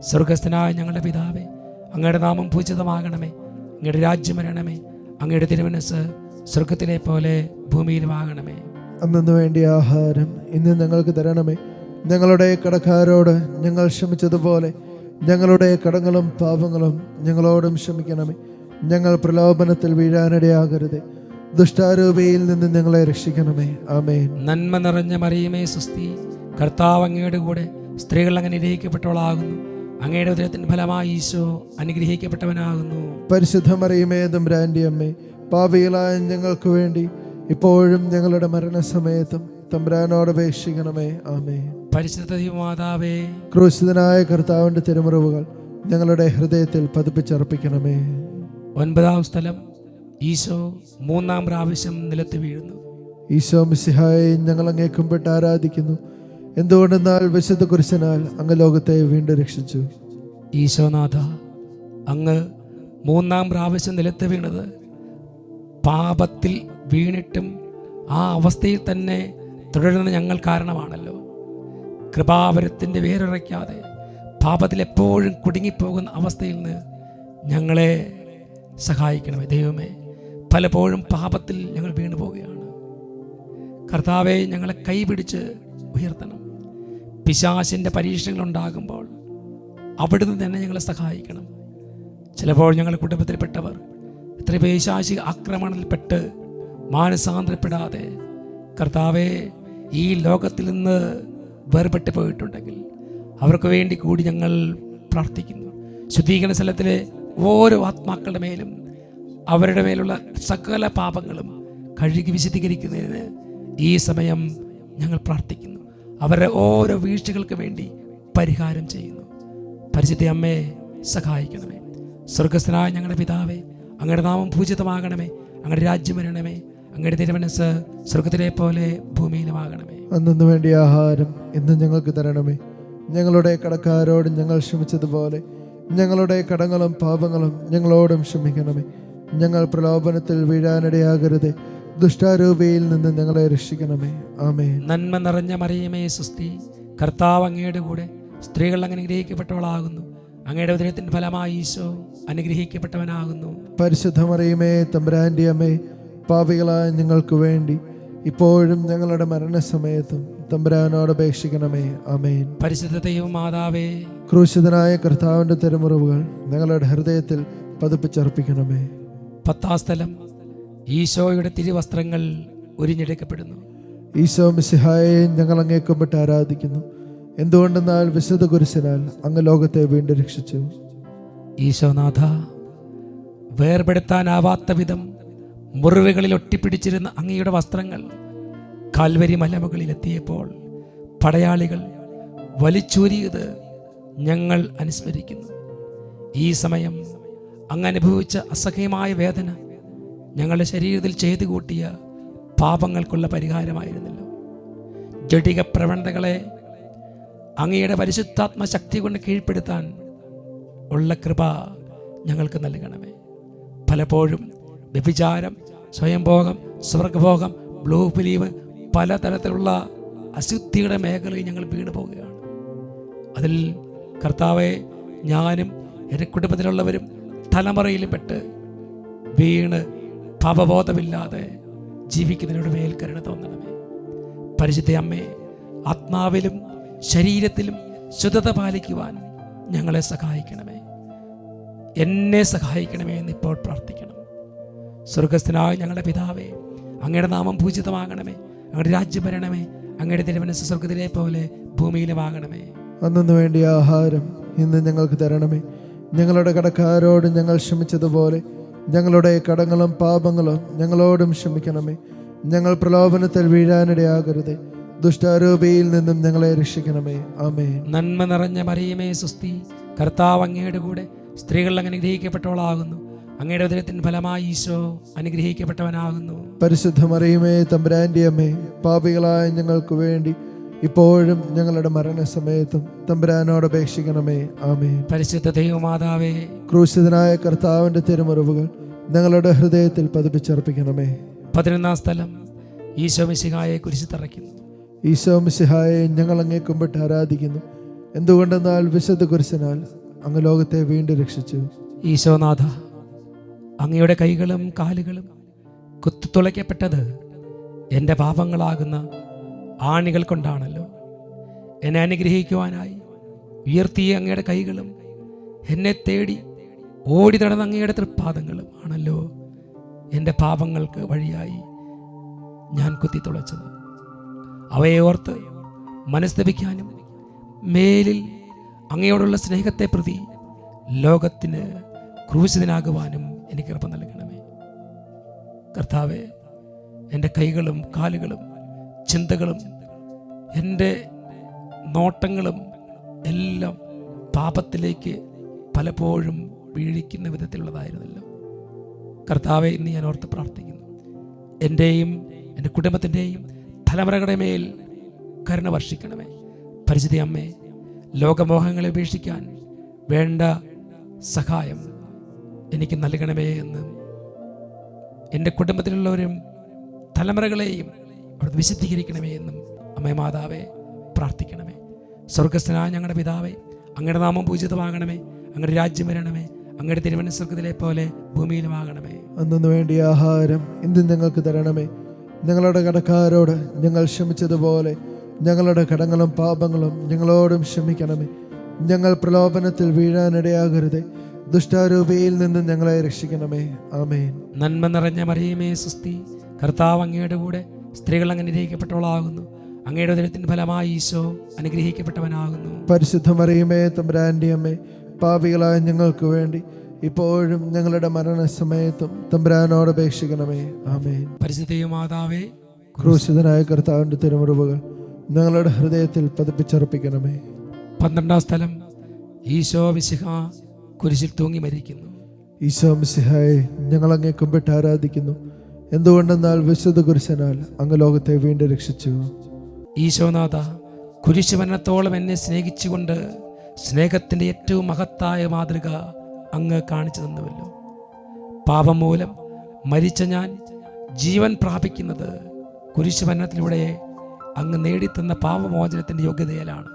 സ്വർഗസ്ഥനായ ഞങ്ങളുടെ പിതാവേ, അങ്ങയുടെ നാമം പൂജിതമാകണമേ. അങ്ങയുടെ രാജ്യം വരണമേ. അങ്ങയുടെ തിരുമനസ്സ് സ്വർഗത്തിലെ പോലെ ഭൂമിയിലുമാകണമേ. അന്നു വേണ്ടിയ ആഹാരം ഇന്ന് ഞങ്ങൾക്ക് തരണമേ. ഞങ്ങളുടെ കടക്കാരോട് ഞങ്ങൾ ക്ഷമിച്ചതുപോലെ ഞങ്ങളുടെ കടങ്ങളും പാപങ്ങളും ഞങ്ങളോടും ക്ഷമിക്കണമേ. ഞങ്ങൾ പ്രലോഭനത്തിൽ വീഴാനിടയാകരുത്, ദുഷ്ടാരൂപിയിൽ നിന്ന് ഞങ്ങളെ രക്ഷിക്കണമേ. ആമേൻ. നന്മ നിറഞ്ഞ മറിയമേ സുസ്തി, കർത്താവ് അങ്ങയുടെ കൂടെ, സ്ത്രീകൾ അങ്ങനെ അനുഗ്രഹിക്കപ്പെട്ടവളാകുന്നു. അങ്ങയുടെ ഉദരത്തിൻ ഫലമായി ഈശോ അനുഗ്രഹിക്കപ്പെട്ടവനാകുന്നു. പരിശുദ്ധ മറിയമേ തമ്പുരാന്റെ അമ്മേ, പാപികളായ ഞങ്ങൾക്ക് വേണ്ടി ഇപ്പോഴും ഞങ്ങളുടെ മരണസമയത്തും തമ്പുരാനോട് അപേക്ഷിക്കണമേ. ആമേൻ. പരിശുദ്ധ ദൈവമാതാവേ, ക്രൂശിതനായ കർത്താവിന്റെ തിരുമുറിവുകൾ ഞങ്ങളുടെ ഹൃദയത്തിൽ പതിപ്പിച്ചർപ്പിക്കണമേ. 9-ാം സ്ഥലം, ഈശോ 3-ാം പ്രാവശ്യം നിലത്ത് വീഴുന്നു. ഈശോ മിശിഹായെ ഞങ്ങൾ അങ്ങേ കുമ്പിട്ട് ആരാധിക്കുന്നു. എന്തുകൊണ്ടെന്നാൽ വിശുദ്ധ കുരിശനാൽ അങ്ങ് ലോകത്തെ വീണ്ടും രക്ഷിച്ചു. ഈശോനാഥ, അങ്ങ് 3-ാം പ്രാവശ്യം നിലത്ത് വീണത് പാപത്തിൽ വീണിട്ടും ആ അവസ്ഥയിൽ തന്നെ തുടരുന്ന ഞങ്ങൾ കാരണമാണല്ലോ. കൃപാവരത്തിൻ്റെ വേരുറയ്ക്കാതെ പാപത്തിൽ എപ്പോഴും കുടുങ്ങിപ്പോകുന്ന അവസ്ഥയിൽ നിന്ന് ഞങ്ങളെ സഹായിക്കണമേ. ദൈവമേ, പലപ്പോഴും പാപത്തിൽ ഞങ്ങൾ വീണു പോവുകയാണ്. കർത്താവെ, ഞങ്ങളെ കൈപിടിച്ച് ഉയർത്തണം. പിശാചിൻ്റെ പരീക്ഷണങ്ങൾ ഉണ്ടാകുമ്പോൾ അവിടുന്ന് തന്നെ ഞങ്ങളെ സഹായിക്കണം. ചിലപ്പോൾ ഞങ്ങളുടെ കുടുംബത്തിൽപ്പെട്ടവർ എത്ര പൈശാചിക ആക്രമണത്തിൽപ്പെട്ട് മാനസാന്തരപ്പെടാതെ കർത്താവെ ഈ ലോകത്തിൽ നിന്ന് വേർപെട്ട് പോയിട്ടുണ്ടെങ്കിൽ അവർക്ക് വേണ്ടി കൂടി ഞങ്ങൾ പ്രാർത്ഥിക്കുന്നു. ശുദ്ധീകരണ സ്ഥലത്തിലെ ഓരോ ആത്മാക്കളുടെ മേലും അവരുടെ മേലുള്ള സകല പാപങ്ങളും കഴുകി വിശദീകരിക്കുന്നതിന് ഈ സമയം ഞങ്ങൾ പ്രാർത്ഥിക്കുന്നു. അവരുടെ ഓരോ വീഴ്ചകൾക്ക് വേണ്ടി പരിഹാരം ചെയ്യുന്നു. പരിശുദ്ധ അമ്മയെ സഹായിക്കണമേ. സ്വർഗസ്ഥനായ ഞങ്ങളുടെ പിതാവേ, അങ്ങയുടെ നാമം പൂജിതമാകണമേ. അങ്ങയുടെ രാജ്യം വരണമേ. അങ്ങയുടെ തിരുമനസ്സ് സ്വർഗത്തിലെ പോലെ ഭൂമിയിലുമാകണമേ. അന്നു വേണ്ടിയ ആഹാരം ഇന്ന് ഞങ്ങൾക്ക് തരണമേ. ഞങ്ങളുടെ കടക്കാരോട് ഞങ്ങൾ ക്ഷമിച്ചതുപോലെ ഞങ്ങളുടെ കടങ്ങളും പാപങ്ങളും ഞങ്ങളോടും ക്ഷമിക്കണമേ. ഞങ്ങൾ പ്രലോഭനത്തിൽ വീഴാനിടയാകരുത്, ദുഷ്ടാരൂപിയിൽ നിന്ന് ഞങ്ങളെ രക്ഷിക്കണമേ. ആമേൻ. നന്മ നിറഞ്ഞ മറിയമേ സുസ്തി, കർത്താവ് അങ്ങയുടെ കൂടെ, സ്ത്രീകൾ അങ്ങനെ അനുഗ്രഹിക്കപ്പെട്ടവളാകുന്നു. അങ്ങയുടെ ഉദരത്തിൻ ഫലമായി ഈശോ അനുഗ്രഹിക്കപ്പെട്ടവനാകുന്നു. പരിശുദ്ധ മറിയമേ തമ്പുരാന്റെ അമ്മേ, പാപികളായ ഞങ്ങൾക്ക് വേണ്ടി ഇപ്പോഴും ഞങ്ങളുടെ മരണസമയത്തും തമ്പുരാനോട് അപേക്ഷിക്കണമേ. ആമേൻ. പരിശുദ്ധ ദൈവമാതാവേ, ക്രൂശിതനായ കർത്താവിന്റെ തിരുമുറിവുകൾ ഞങ്ങളുടെ ഹൃദയത്തിൽ പതിപ്പിച്ചർപ്പിക്കണമേ. 10-ാം സ്ഥലം, ഈശോയുടെ തിരുവസ്ത്രങ്ങൾ ഉരിഞ്ഞെടുക്കപ്പെടുന്നു. ഈശോ മിശിഹായെ ഞങ്ങൾ അങ്ങേ കുമ്പിട്ട് ആരാധിക്കുന്നു. എന്തുകൊണ്ടെന്നാൽ വിശുദ്ധ കുരിശിനാൽ അങ്ങ് ലോകത്തെ വീണ്ടും രക്ഷിച്ചു. ഈശോനാഥ, വേർപെടുത്താനാവാത്ത വിധം മുറിവുകളിൽ ഒട്ടിപ്പിടിച്ചിരുന്ന അങ്ങയുടെ വസ്ത്രങ്ങൾ കാൽവരി മലമുകളിലെത്തിയപ്പോൾ പടയാളികൾ വലിച്ചൂരിയത് ഞങ്ങൾ അനുസ്മരിക്കുന്നു. ഈ സമയം അങ്ങ് അനുഭവിച്ച അസഹ്യമായ വേദന ഞങ്ങളുടെ ശരീരത്തിൽ ചെയ്തു കൂട്ടിയ പാപങ്ങൾക്കുള്ള പരിഹാരമായിരുന്നല്ലോ. ജഡിക പ്രവണതകളെ അങ്ങയുടെ പരിശുദ്ധാത്മ ശക്തി കൊണ്ട് കീഴ്പ്പെടുത്താൻ ഉള്ള കൃപ ഞങ്ങൾക്ക് നൽകണമേ. പലപ്പോഴും വ്യഭിചാരം, സ്വയംഭോഗം, സ്വർഗഭോഗം, ബ്ലൂ ഫിലിം, പലതരത്തിലുള്ള അശുദ്ധിയുടെ മേഖലയിൽ ഞങ്ങൾ വീണു പോവുകയാണ്. അതിൽ കർത്താവെ, ഞാനും എൻ്റെ കുടുംബത്തിലുള്ളവരും തലമുറയിലും പെട്ട് വീണ് പാപബോധമില്ലാതെ ജീവിക്കുന്നതിനോട് മേൽ കരുണ തോന്നണമേ. പരിശുദ്ധ അമ്മേ, ആത്മാവിലും ശരീരത്തിലും ശുദ്ധത പാലിക്കുവാൻ ഞങ്ങളെ സഹായിക്കണമേ. എന്നെ സഹായിക്കണമേ എന്നിപ്പോൾ പ്രാർത്ഥിക്കണം. സ്വർഗസ്ഥനായ ഞങ്ങളുടെ പിതാവേ, അങ്ങയുടെ നാമം പൂജിതമാകണമേ. അങ്ങയുടെ രാജ്യം വരണമേ. അങ്ങയുടെ തിരുമനസ്സ് സ്വർഗത്തിലെ പോലെ ഭൂമിയിലുമാകണമേ. അന്നു വേണ്ടിയ ആഹാരം ഇന്ന് ഞങ്ങൾക്ക് തരണമേ. ഞങ്ങളുടെ കടക്കാരോട് ഞങ്ങൾ ക്ഷമിച്ചതുപോലെ ഞങ്ങളുടെ കടങ്ങളും പാപങ്ങളും ഞങ്ങളോടും ക്ഷമിക്കണമേ. ഞങ്ങൾ പ്രലോഭനത്തിൽ വീഴാനിടയാകരുത്, ദുഷ്ടാരൂപിയിൽ നിന്നും ഞങ്ങളെ രക്ഷിക്കണമേ. ആമേൻ. നന്മ നിറഞ്ഞ മറിയമേ സുസ്തി, കർത്താവ് അങ്ങയുടെ കൂടെ, സ്ത്രീകൾ അങ്ങനെ അനുഗ്രഹിക്കപ്പെട്ടവളാകുന്നു. അങ്ങയുടെ ഉദരത്തിൻ ഫലമായി ഈശോ അനുഗ്രഹിക്കപ്പെട്ടവനാകുന്നു. പരിശുദ്ധ മറിയമേ തമ്പുരാന്റെ അമ്മേ, പാപികളായ ഞങ്ങൾക്ക് വേണ്ടി ഇപ്പോഴും ഞങ്ങളുടെ മരണസമയത്തും തമ്പുരാനോട് അപേക്ഷിക്കണമേ. ആമേൻ. പരിശുദ്ധ ദൈവമാതാവേ, ക്രൂശിതനായ കർത്താവിന്റെ തിരുമുറിവുകൾ ഞങ്ങളുടെ ഹൃദയത്തിൽ പതിപ്പിച്ചർപ്പിക്കണമേ. 11-ാം സ്ഥലം ഈശോ മിശിഹായെ കുരിശിൽ തറയ്ക്കുന്നു. ഈശോ മിശിഹായെ ഞങ്ങൾ അങ്ങേ കുമ്പിട്ട് ആരാധിക്കുന്നു. എന്തുകൊണ്ടെന്നാൽ വിശുദ്ധ കുരിശിനാൽ അങ്ങ് ലോകത്തെ വീണ്ടും രക്ഷിച്ചു. ഈശോനാഥ, അങ്ങയുടെ കൈകളും കാലുകളും കുത്തിത്തുളയ്ക്കപ്പെട്ടത് എൻ്റെ പാപങ്ങളാകുന്ന ആണികൾ കൊണ്ടാണല്ലോ. എന്നെ അനുഗ്രഹിക്കുവാനായി ഉയർത്തിയ അങ്ങയുടെ കൈകളും എന്നെ തേടി ഓടി നടന്ന അങ്ങയുടെ തൃപ്പാദങ്ങളും ആണല്ലോ എൻ്റെ പാപങ്ങൾക്ക് വഴിയായി ഞാൻ കുത്തിത്തുളച്ചത്. അവയെ ഓർത്ത് മനസ്തപിക്കാനും മേലിൽ അങ്ങയോടുള്ള സ്നേഹത്തെ പ്രതി ലോകത്തിന് ക്രൂശിതനാകുവാനും എനിക്ക് കൃപ നൽകണമേ. കർത്താവേ, എൻ്റെ കൈകളും കാലുകളും ചിന്തകളും എൻ്റെ നോട്ടങ്ങളും എല്ലാം പാപത്തിലേക്ക് പലപ്പോഴും വീഴിക്കുന്ന വിധത്തിലുള്ളതായിരുന്നല്ലോ. കർത്താവെ, ഇന്ന് ഞാൻ ഓർത്ത് പ്രാർത്ഥിക്കുന്നു, എൻ്റെയും എൻ്റെ കുടുംബത്തിൻ്റെയും തലമുറകളുടെ മേൽ കരുണ വർഷിക്കണമേ. പരിശുദ്ധ അമ്മേ, ലോകമോഹങ്ങളെ ഉപേക്ഷിക്കാൻ വേണ്ട സഹായം എനിക്ക് നൽകണമേ എന്ന് എൻ്റെ കുടുംബത്തിലുള്ളവരും തലമുറകളെയും അവിടുന്ന് വിശുദ്ധീകരിക്കണമേ എന്നും അമ്മേ മാതാവേ പ്രാർത്ഥിക്കണമേ. സ്വർഗസ്ഥനായ ഞങ്ങളുടെ പിതാവേ, അങ്ങയുടെ നാമം പൂജിതമാകണമേ. അങ്ങയുടെ രാജ്യം വരണമേ. അങ്ങയുടെ തിരുമനസ്സ് സ്വർഗ്ഗത്തിലെ പോലെ ഭൂമിയിലുമാകണമേ. അന്നു വേണ്ടിയ ആഹാരം ഇന്ന് ഞങ്ങൾക്ക് തരണമേ. ഞങ്ങളുടെ കടക്കാരോട് ഞങ്ങൾ ക്ഷമിച്ചതുപോലെ ഞങ്ങളുടെ കടങ്ങളും പാപങ്ങളും ഞങ്ങളോടും ക്ഷമിക്കണമേ. ഞങ്ങൾ പ്രലോഭനത്തിൽ വീഴാനിടയാകരുതേ. ദുഷ്ടാരൂപിയിൽ നിന്ന് ഞങ്ങളെ രക്ഷിക്കണമേ. ആമേൻ. നന്മ നിറഞ്ഞ മറിയമേ സുസ്തി, കർത്താവ് അങ്ങയുടെ കൂടെ സ്ത്രീകൾ അങ്ങ് അനുഗ്രഹിക്കപ്പെട്ടവളാകുന്നു. അങ്ങയുടെ ഉദരത്തിൻ ഫലമായി ഈശോ അനുഗ്രഹിക്കപ്പെട്ടവനാകുന്നു. പരിശുദ്ധ മറിയമേ തമ്പുരാന്റെ അമ്മേ, പാപികളായ ഞങ്ങൾക്ക് വേണ്ടി ഇപ്പോഴും ഞങ്ങളുടെ മരണസമയത്തും തമ്പുരാനോട് അപേക്ഷിക്കണമേ. ആമേൻ. പരിശുദ്ധ മാതാവേ, ക്രൂശിതനായ കർത്താവിന്റെ തിരുമുറിവുകൾ ഞങ്ങളുടെ ഹൃദയത്തിൽ പതിപ്പിച്ചർപ്പിക്കണമേ. 12-ാം സ്ഥലം ഈശോ മിശിഹാ കുരിശിൽ തൂങ്ങി മരിക്കുന്നു. ഈശോ മിശിഹായെ ഞങ്ങൾ അങ്ങേ കുമ്പിട്ട് ആരാധിക്കുന്നു. എന്തുകൊണ്ടെന്നാൽ വിശുദ്ധ കുരിശനാൽ അങ്ങ് ലോകത്തെ വീണ്ടും രക്ഷിച്ചു. ഈശോനാഥ, കുരിശ് മരണത്തോളം എന്നെ സ്നേഹിച്ചുകൊണ്ട് സ്നേഹത്തിൻ്റെ ഏറ്റവും മഹത്തായ മാതൃക അങ്ങ് കാണിച്ചു തന്നുവല്ലോ. പാപം മൂലം മരിച്ച ഞാൻ ജീവൻ പ്രാപിക്കുന്നത് കുരിശ് മരണത്തിലൂടെ അങ്ങ് നേടിത്തന്ന പാപമോചനത്തിൻ്റെ യോഗ്യതയിലാണ്.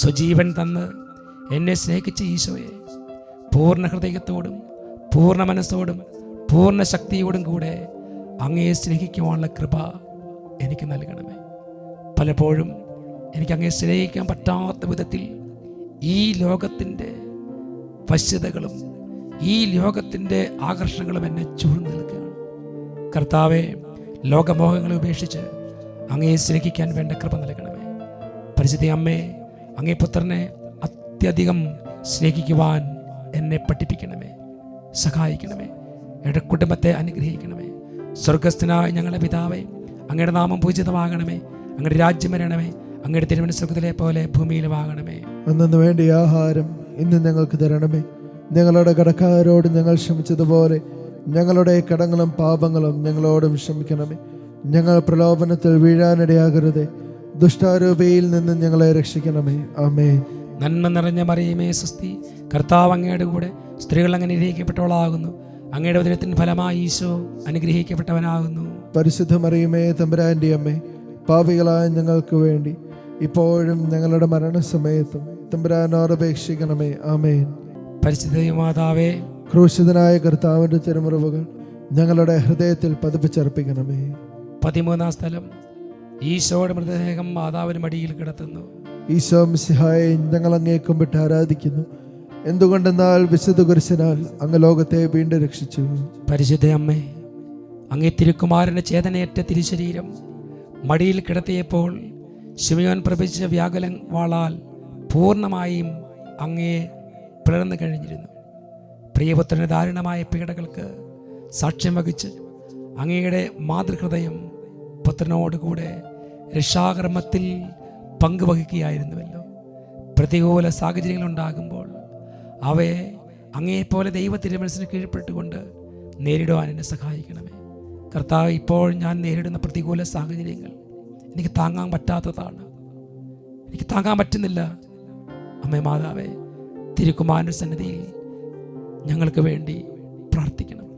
സ്വജീവൻ തന്ന് എന്നെ സ്നേഹിച്ച ഈശോയെ പൂർണ്ണ ഹൃദയത്തോടും പൂർണ്ണ മനസ്സോടും പൂർണ്ണ ശക്തിയോടും കൂടെ അങ്ങയെ സ്നേഹിക്കുവാനുള്ള കൃപ എനിക്ക് നൽകണമേ. പലപ്പോഴും എനിക്ക് അങ്ങയെ സ്നേഹിക്കാൻ പറ്റാത്ത വിധത്തിൽ ഈ ലോകത്തിൻ്റെ വശ്യതകളും ഈ ലോകത്തിൻ്റെ ആകർഷണങ്ങളും എന്നെ ചൂഴ്ന്നു നിൽക്കുകയാണ്. കർത്താവെ, ലോകമോഹങ്ങളെ ഉപേക്ഷിച്ച് അങ്ങയെ സ്നേഹിക്കാൻ വേണ്ട കൃപ നൽകണമേ. പരിശുദ്ധ അമ്മേ, അങ്ങേ പുത്രനെ അത്യധികം സ്നേഹിക്കുവാൻ എന്നെ പഠിപ്പിക്കണമേ, സഹായിക്കണമേ. എൻ്റെ കുടുംബത്തെ അനുഗ്രഹിക്കണമേ. സ്വർഗസ്ഥനായ ഞങ്ങളുടെ പിതാവേ, അങ്ങയുടെ നാമം പൂജിതമാകണമേ. അങ്ങയുടെ രാജ്യം വരണമേ. അങ്ങയുടെ തിരുമനസ്സ് സ്വർഗ്ഗത്തിലെ പോലെ ഭൂമിയിലുമാകണമേ. അന്നു വേണ്ടിയ ആഹാരം ഇന്ന് ഞങ്ങൾക്ക് തരണമേ. ഞങ്ങളുടെ കടക്കാരോട് ഞങ്ങൾ ക്ഷമിച്ചതുപോലെ ഞങ്ങളുടെ കടങ്ങളും പാപങ്ങളും ഞങ്ങളോടും ക്ഷമിക്കണമേ. ഞങ്ങൾ പ്രലോഭനത്തിൽ വീഴാനിടയാകരുതേ. ദുഷ്ടാരൂപിയിൽ നിന്ന് ഞങ്ങളെ രക്ഷിക്കണമേ. ആമേൻ. നന്മ നിറഞ്ഞ മറിയമേ സുസ്തി, കർത്താവ് അങ്ങയുടെ കൂടെ സ്ത്രീകൾ അങ്ങ് അനുഗ്രഹിക്കപ്പെട്ടവളാകുന്നു. അങ്ങയുടെ ഉദരത്തിൻ ഫലമായി ഈശോ അനുഗ്രഹിക്കപ്പെട്ടവനാകുന്നു. പരിശുദ്ധ മറിയമേ തമ്പുരാന്റെ അമ്മേ, പാപികളായ ഞങ്ങൾക്ക് വേണ്ടി ഇപ്പോഴും ഞങ്ങളുടെ മരണസമയത്തും തമ്പുരാനോട് അപേക്ഷിക്കണമേ. ആമേൻ. പരിശുദ്ധ മാതാവേ, ക്രൂശിതനായ കർത്താവിന്റെ തിരുമുറിവുകൾ ഞങ്ങളുടെ ഹൃദയത്തിൽ പതിപ്പിച്ചർപ്പിക്കണമേ. 13-ാം സ്ഥലം ഈശോയുടെ മൃതദേഹം മാതാവിന് മടിയിൽ കിടത്തുന്നു. ഈശോ മിശിഹായെ ഞങ്ങൾ അങ്ങേ കുമ്പിട്ട് ആരാധിക്കുന്നു. എന്തുകൊണ്ടെന്നാൽ വിശുദ്ധ കുരിശിനാൽ അങ്ങ് ലോകത്തെ വീണ്ടും രക്ഷിച്ചു. പരിശുദ്ധ അമ്മേ, അങ്ങേ തിരുക്കുമാരൻ്റെ ചേതനയേറ്റ തിരുശരീരം മടിയിൽ കിടത്തിയപ്പോൾ ശിമയോൻ പ്രവചിച്ച വ്യാകുല വാളാൽ പൂർണ്ണമായും അങ്ങയെ പിളർന്നു കഴിഞ്ഞിരുന്നു. പ്രിയപുത്രൻ്റെ ദാരുണമായ പീഡകൾക്ക് സാക്ഷ്യം വഹിച്ച് അങ്ങയുടെ മാതൃഹൃദയം പുത്രനോടുകൂടെ രക്ഷാകർമ്മത്തിൽ പങ്കുവഹിക്കുകയായിരുന്നുവല്ലോ. പ്രതികൂല സാഹചര്യങ്ങളുണ്ടാകുമ്പോൾ അവയെ അങ്ങേപ്പോലെ ദൈവ തിരുമനസ്സിന് കീഴ്പ്പെട്ടുകൊണ്ട് നേരിടുവാൻ എന്നെ സഹായിക്കണമേ. കർത്താവ്, ഇപ്പോൾ ഞാൻ നേരിടുന്ന പ്രതികൂല സാഹചര്യങ്ങൾ എനിക്ക് താങ്ങാൻ പറ്റാത്തതാണ്, എനിക്ക് താങ്ങാൻ പറ്റുന്നില്ല. അമ്മേ മാതാവേ, തിരുക്കുമാരൻ്റെ സന്നിധിയിൽ ഞങ്ങൾക്ക് വേണ്ടി പ്രാർത്ഥിക്കണം.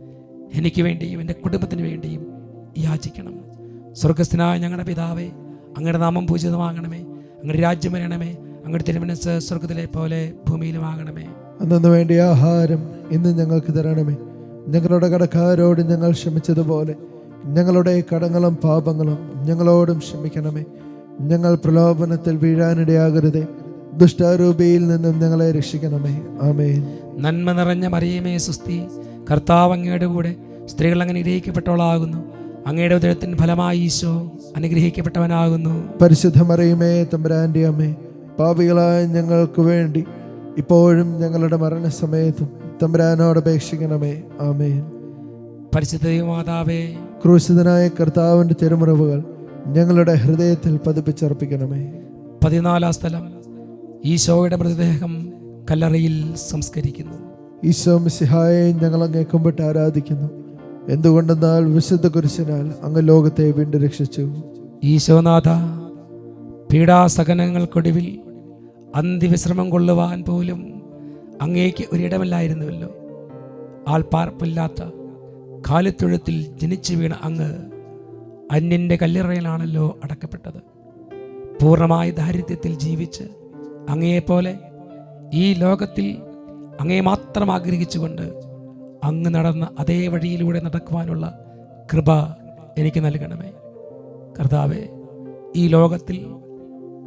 എനിക്ക് വേണ്ടിയും എൻ്റെ കുടുംബത്തിന് വേണ്ടിയും യാചിക്കണം. സ്വർഗസ്ഥനായ ഞങ്ങളുടെ പിതാവേ, അങ്ങയുടെ നാമം പൂജിതമാകണമേ, അങ്ങയുടെ രാജ്യം വരണമേ, അങ്ങയുടെ തിരുമനസ്സ് സ്വർഗത്തിലെ പോലെ ഭൂമിയിലുമാകണമേ. അന്നു വേണ്ടിയ ആഹാരം ഇന്ന് ഞങ്ങൾക്ക് തരണമേ. ഞങ്ങളുടെ കടക്കാരോട് ഞങ്ങൾ ക്ഷമിച്ചതുപോലെ ഞങ്ങളുടെ കടങ്ങളും പാപങ്ങളും ഞങ്ങളോടും ക്ഷമിക്കണമേ. ഞങ്ങൾ പ്രലോഭനത്തിൽ വീഴാനിടയാകരുതേ, ദുഷ്ടാരൂപിയിൽ നിന്നും ഞങ്ങളെ രക്ഷിക്കണമേ. ആമേൻ. നന്മ നിറഞ്ഞ മറിയമേ സുസ്തി, കർത്താവ് അങ്ങയുടെ കൂടെ സ്ത്രീകൾ അങ്ങനെ അനുഗ്രഹിക്കപ്പെട്ടവളാകുന്നു. അങ്ങയുടെ ഉദരത്തിൻ ഫലമായി ഈശോ അനുഗ്രഹിക്കപ്പെട്ടവനാകുന്നു. പരിശുദ്ധ മറിയമേ, തമ്പുരാന്റെ അമ്മേ, പാപികളായ ഞങ്ങൾക്ക് വേണ്ടി ഇപ്പോഴും ഞങ്ങളുടെ മരണസമയത്തും തമ്പുരാനോട് അപേക്ഷിക്കണമേ. ആമേൻ. പരിശുദ്ധ മാതാവേ, ക്രൂശിതനായ കർത്താവിന്റെ തിരുമുറിവുകൾ ഞങ്ങളുടെ ഹൃദയത്തിൽ പതിപ്പിച്ചർപ്പിക്കണമേ. 14 സ്ഥലം, ഈശോയുടെ മൃതദേഹം കല്ലറയിൽ സംസ്കരിക്കുന്നു. ഈശോ മിശിഹായെ ഞങ്ങൾ അങ്ങേ കുമ്പിട്ട് ആരാധിക്കുന്നു. എന്തുകൊണ്ടെന്നാൽ വിശുദ്ധ കുരിശിനാൽ അങ്ങ് ലോകത്തെ വീണ്ടും രക്ഷിച്ചു. ഈശോനാഥ, പീഡാസഹനങ്ങൾക്കൊടുവിൽ അന്ത്യവിശ്രമം കൊള്ളുവാൻ പോലും അങ്ങേക്ക് ഒരിടമില്ലായിരുന്നുവല്ലോ. ആൾപ്പാർപ്പില്ലാത്ത കാലിത്തൊഴുത്തിൽ ജനിച്ചു വീണ അങ്ങ് അന്യൻ്റെ കല്ലറയിലാണല്ലോ അടക്കപ്പെട്ടത്. പൂർണ്ണമായ ദാരിദ്ര്യത്തിൽ ജീവിച്ച് അങ്ങയെപ്പോലെ ഈ ലോകത്തിൽ അങ്ങയെ മാത്രം ആഗ്രഹിച്ചുകൊണ്ട് അങ്ങ് നടന്ന അതേ വഴിയിലൂടെ നടക്കുവാനുള്ള കൃപ എനിക്ക് നൽകണമേ. കർത്താവേ, ഈ ലോകത്തിൽ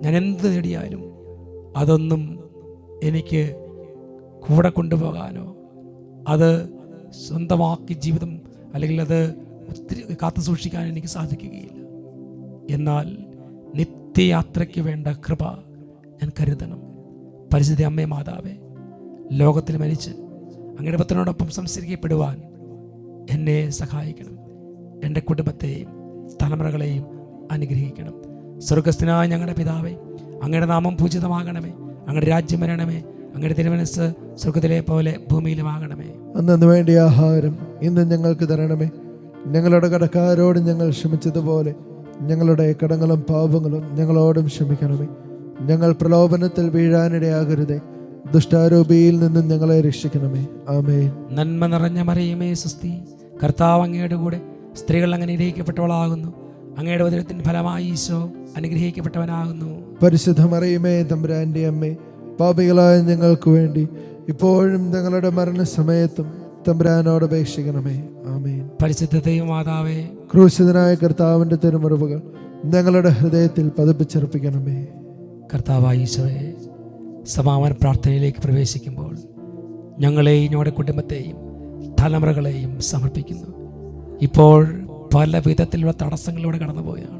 ഞാൻ എന്ത് നേടിയാലും അതൊന്നും എനിക്ക് കൂടെ കൊണ്ടുപോകാനോ അത് സ്വന്തമാക്കി ജീവിതം അല്ലെങ്കിൽ അത് ഒത്തിരി കാത്തു സൂക്ഷിക്കാൻ എനിക്ക് സാധിക്കുകയില്ല. എന്നാൽ നിത്യയാത്രയ്ക്ക് വേണ്ട കൃപ ഞാൻ കരുതണം. പരിശുദ്ധ അമ്മേ മാതാവേ, ലോകത്തിൽ മരിച്ച് അങ്ങയുടെ പുത്രനോടൊപ്പം സംസ്കരിക്കപ്പെടുവാൻ എന്നെ സഹായിക്കണം. എൻ്റെ കുടുംബത്തെയും തലമുറകളെയും അനുഗ്രഹിക്കണം. സ്വർഗസ്ഥനായ ഞങ്ങളുടെ പിതാവേ, അങ്ങയുടെ നാമം പൂജിതമാകണമേ, അങ്ങയുടെ രാജ്യം വരണമേ, അങ്ങയുടെ തിരുമനസ്സ് സ്വർഗത്തിലെ പോലെ ഭൂമിയിലുമാകണമേ. അന്നു വേണ്ടിയ ആഹാരം ഇന്ന് ഞങ്ങൾക്ക് തരണമേ. ഞങ്ങളുടെ കടക്കാരോട് ഞങ്ങൾ ക്ഷമിച്ചതുപോലെ ഞങ്ങളുടെ കടങ്ങളും പാപങ്ങളും ഞങ്ങളോടും ക്ഷമിക്കണമേ. ഞങ്ങൾ പ്രലോഭനത്തിൽ വീഴാനിടയാകരുതേ, ദുഷ്ടാരൂപിയിൽ നിന്നും ഞങ്ങളെ രക്ഷിക്കണമേ. ആമേൻ. നന്മ നിറഞ്ഞ മറിയമേ സുസ്തി, കർത്താവ് അങ്ങയുടെ കൂടെ സ്ത്രീകൾ അങ്ങനെ അനുഗ്രഹിക്കപ്പെട്ടവളാകുന്നു. അങ്ങയുടെ ഉദരത്തിൻ ഫലമായി ഈശോ അനുഗ്രഹിക്കപ്പെട്ടവനാകുന്നു. പരിശുദ്ധ മറിയമേ, തമ്പുരാന്റെ അമ്മേ, പാപികളായ ഞങ്ങൾക്ക് വേണ്ടി ഇപ്പോഴും ഞങ്ങളുടെ മരണസമയത്തും തമ്പുരാനോട് അപേക്ഷിക്കണമേ. ആമേൻ. പരിശുദ്ധ ദൈവമാതാവേ, ക്രൂശിതനായ കർത്താവിന്റെ തിരുമുറിവുകൾ ഞങ്ങളുടെ ഹൃദയത്തിൽ പതിപ്പിച്ചർപ്പിക്കണമേ. കർത്താവായ ഈശോയെ, സമാപന പ്രാർത്ഥനയിലേക്ക് പ്രവേശിക്കുമ്പോൾ ഞങ്ങളെയും ഞങ്ങളുടെ കുടുംബത്തെയും തലമുറകളെയും സമർപ്പിക്കുന്നു. ഇപ്പോൾ പല വിധത്തിലുള്ള തടസ്സങ്ങളിലൂടെ കടന്നുപോയാണ്.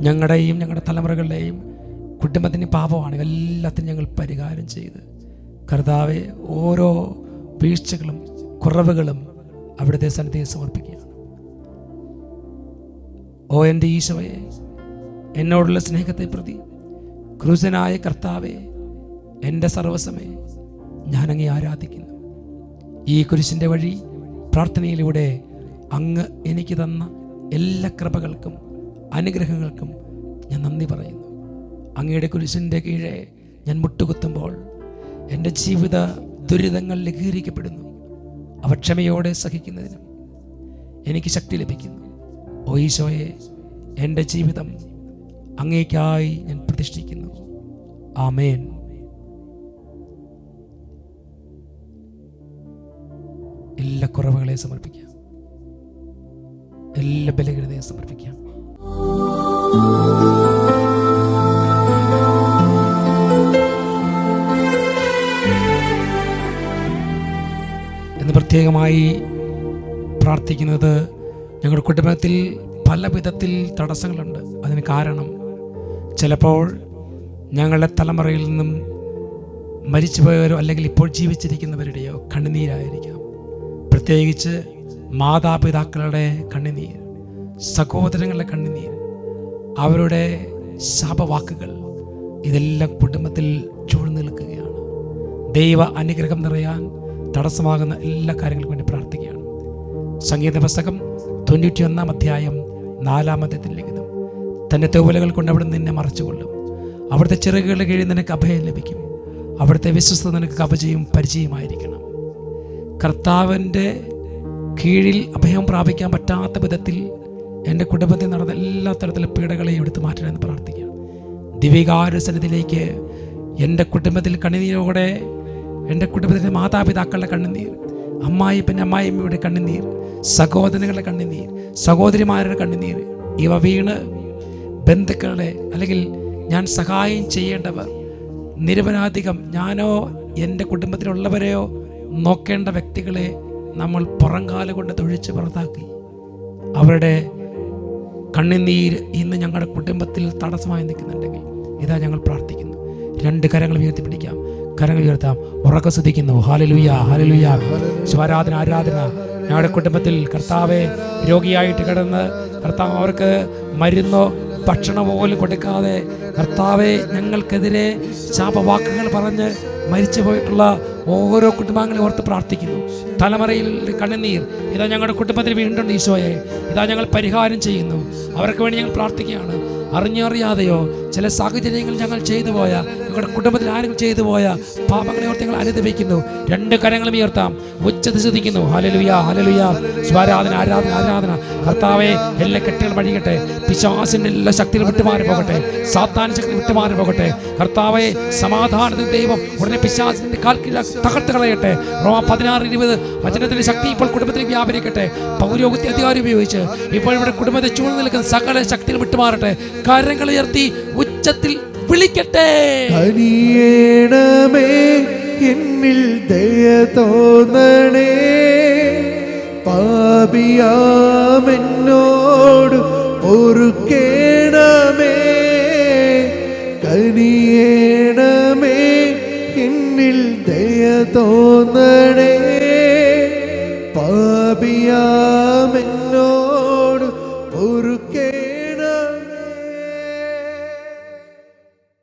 ഞങ്ങളുടെയും ഞങ്ങളുടെ തലമുറകളുടെയും കുടുംബത്തിന് പാപമാണ്. എല്ലാത്തിനും ഞങ്ങൾ പരിഹാരം ചെയ്ത് കർത്താവെ, ഓരോ വീഴ്ചകളും കുറവുകളും അവിടുത്തെ സന്നിധിയിൽ സമർപ്പിക്കുകയാണ്. ഓ എൻ്റെ ഈശോയെ, എന്നോടുള്ള സ്നേഹത്തെ പ്രതി ക്രൂശനായ കർത്താവെ, എൻ്റെ സർവസ്വമേ, ഞാനങ്ങേ ആരാധിക്കുന്നു. ഈ കുരിശിൻ്റെ വഴി പ്രാർത്ഥനയിലൂടെ അങ്ങ് എനിക്ക് തന്ന എല്ലാ കൃപകൾക്കും അനുഗ്രഹങ്ങൾക്കും ഞാൻ നന്ദി പറയുന്നു. അങ്ങയുടെ കുരിശിൻ്റെ കീഴെ ഞാൻ മുട്ടുകുത്തുമ്പോൾ എൻ്റെ ജീവിത ദുരിതങ്ങൾ ലഘൂകരിക്കപ്പെടുന്നു. അവ ക്ഷമയോടെ സഹിക്കുന്നതിനും എനിക്ക് ശക്തി ലഭിക്കുന്നു. ഓ ഈശോയെ, എൻ്റെ ജീവിതം അങ്ങേക്കായി ഞാൻ പ്രതിഷ്ഠിക്കുന്നു. ആമേൻ. എല്ലാ കുറവുകളെയും സമർപ്പിക്കാം, എല്ലാ ബലഹീനതയും സമർപ്പിക്കാം. എന്ന് പ്രത്യേകമായി പ്രാർത്ഥിക്കുന്നത്, ഞങ്ങളുടെ കുടുംബത്തിൽ പല വിധത്തിൽ തടസ്സങ്ങളുണ്ട്. അതിന് കാരണം ചിലപ്പോൾ ഞങ്ങളുടെ തലമുറയിൽ നിന്നും മരിച്ചുപോയവരോ അല്ലെങ്കിൽ ഇപ്പോൾ ജീവിച്ചിരിക്കുന്നവരുടെയോ കണ്ണുനീരായിരിക്കാം. പ്രത്യേകിച്ച് മാതാപിതാക്കളുടെ കണ്ണുനീർ, സഹോദരങ്ങളുടെ കണ്ണുനീർ, അവരുടെ ശാപവാക്കുകൾ, ഇതെല്ലാം കുടുംബത്തിൽ ചൂഴ്ന്നു നിൽക്കുകയാണ്. ദൈവ അനുഗ്രഹം നിറയാൻ തടസ്സമാകുന്ന എല്ലാ കാര്യങ്ങൾക്കും വേണ്ടി പ്രാർത്ഥിക്കുകയാണ്. സംഗീത പുസ്തകം 91 അധ്യായം 4 ലിഖിതം, തൻ്റെ തൂവലുകൾ കൊണ്ട് അവിടെ നിന്നെ മറച്ചുകൊള്ളും. അവിടുത്തെ ചിറകുകളുടെ കീഴിൽ നിനക്ക് അഭയം ലഭിക്കും. അവിടുത്തെ വിശ്വസ്തത നിനക്ക് അപജയം പരിചയമായിരിക്കണം. കർത്താവിൻ്റെ കീഴിൽ അഭയം പ്രാപിക്കാൻ പറ്റാത്ത വിധത്തിൽ എൻ്റെ കുടുംബത്തിൽ നടന്ന എല്ലാ തരത്തിലുള്ള പീഡകളെയും എടുത്ത് മാറ്റണമെന്ന് പ്രാർത്ഥിക്കുക. ദിവികാരസനത്തിലേക്ക് എൻ്റെ കുടുംബത്തിൽ കണ്ണുനീരോടെ, എൻ്റെ കുടുംബത്തിലെ മാതാപിതാക്കളുടെ കണ്ണുനീർ, അമ്മായിയമ്മയുടെ കണ്ണുനീർ, സഹോദരങ്ങളുടെ കണ്ണുനീർ, സഹോദരിമാരുടെ കണ്ണുനീർ, ഇവ വീണ് ബന്ധുക്കളുടെ അല്ലെങ്കിൽ ഞാൻ സഹായം ചെയ്യേണ്ടവർ നിരപരാധികം, ഞാനോ എൻ്റെ കുടുംബത്തിലുള്ളവരെയോ നോക്കേണ്ട വ്യക്തികളെ നമ്മൾ പുറംകാല കൊണ്ട് തൊഴിച്ച് പുറത്താക്കി. അവരുടെ കണ്ണുനീർ ഇന്ന് ഞങ്ങളുടെ കുടുംബത്തിൽ തടസ്സമായി നിൽക്കുന്നുണ്ടെങ്കിൽ ഇതാ ഞങ്ങൾ പ്രാർത്ഥിക്കുന്നു. 2 കരങ്ങൾ ഉയർത്തിപ്പിടിക്കാം, കരങ്ങൾ ഉയർത്താം, ഉറക്കെ സ്തുതിക്കുന്നു. Hallelujah, hallelujah. ആരാധന, ആരാധന. ഞങ്ങളുടെ കുടുംബത്തിൽ കർത്താവെ രോഗിയായിട്ട് കിടന്ന് കർത്താവ് അവർക്ക് മരുന്നോ ഭക്ഷണം പോലും കൊടുക്കാതെ കർത്താവെ ഞങ്ങൾക്കെതിരെ ശാപവാക്കുകൾ പറഞ്ഞ് മരിച്ചു പോയിട്ടുള്ള ഓരോ കുടുംബാംഗങ്ങളെ ഓർത്ത് പ്രാർത്ഥിക്കുന്നു. തലമുറയിൽ കണ്ണുനീർ ഇതാ ഞങ്ങളുടെ കുടുംബത്തിൽ വീണ്ടും ഈശോയെ ഇതാ ഞങ്ങൾ പരിഹാരം ചെയ്യുന്നു. അവർക്ക് വേണ്ടി ഞങ്ങൾ പ്രാർത്ഥിക്കുകയാണ്. അറിഞ്ഞറിയാതെയോ ചില സാഹചര്യങ്ങൾ ഞങ്ങൾ ചെയ്തു പോയ, ഞങ്ങളുടെ കുടുംബത്തിൽ ആരെങ്കിലും ചെയ്തു പോയ പാപങ്ങളെ ഓർത്ത് ഞങ്ങൾ അനുദപിക്കുന്നു. 2 കരങ്ങളും ഉയർത്താം, ഉച്ചത്തിൽ സ്തുതിക്കുന്നു. Hallelujah, hallelujah. ആരാധന, ആരാധന, ആരാധന. കർത്താവെ എല്ലാ കെട്ടുകൾ വഴിയട്ടെ, പിശാചിന്റെ എല്ലാ ശക്തികൾ വിട്ടുമാറി പോകട്ടെ, സാത്താൻ ശക്തി വിട്ടുമാറി പോകട്ടെ. കർത്താവെ സമാധാനത്തിന്റെ ദൈവം ഉടനെ പിശാചിന്റെ കാൽ തകർത്ത് കളയട്ടെ. റോമ 16:20 വചനത്തിന്റെ ശക്തി ഇപ്പോൾ കുടുംബത്തിൽ വ്യാപരിക്കട്ടെ. പൗരോഹിത്യ അധികാരം ഉപയോഗിച്ച് ഇപ്പോൾ ഇവിടെ കുടുംബത്തെ ചൂഴ്ന്നു നിൽക്കുന്ന സകല ശക്തികൾ വിട്ടുമാറട്ടെ. കരങ്ങൾ ഉയർത്തി ഉച്ചത്തിൽ വിളിക്കട്ടെ. കനിയേണമേ, എന്നിൽ ദയ തോന്നണേ, പാപിയാമെന്നോട് പൊറുക്കേണമേ. കനിയേണമേ, എന്നിൽ ദയ തോന്നണേ, പാപിയാമെന്നോട് പൊറുക്കേ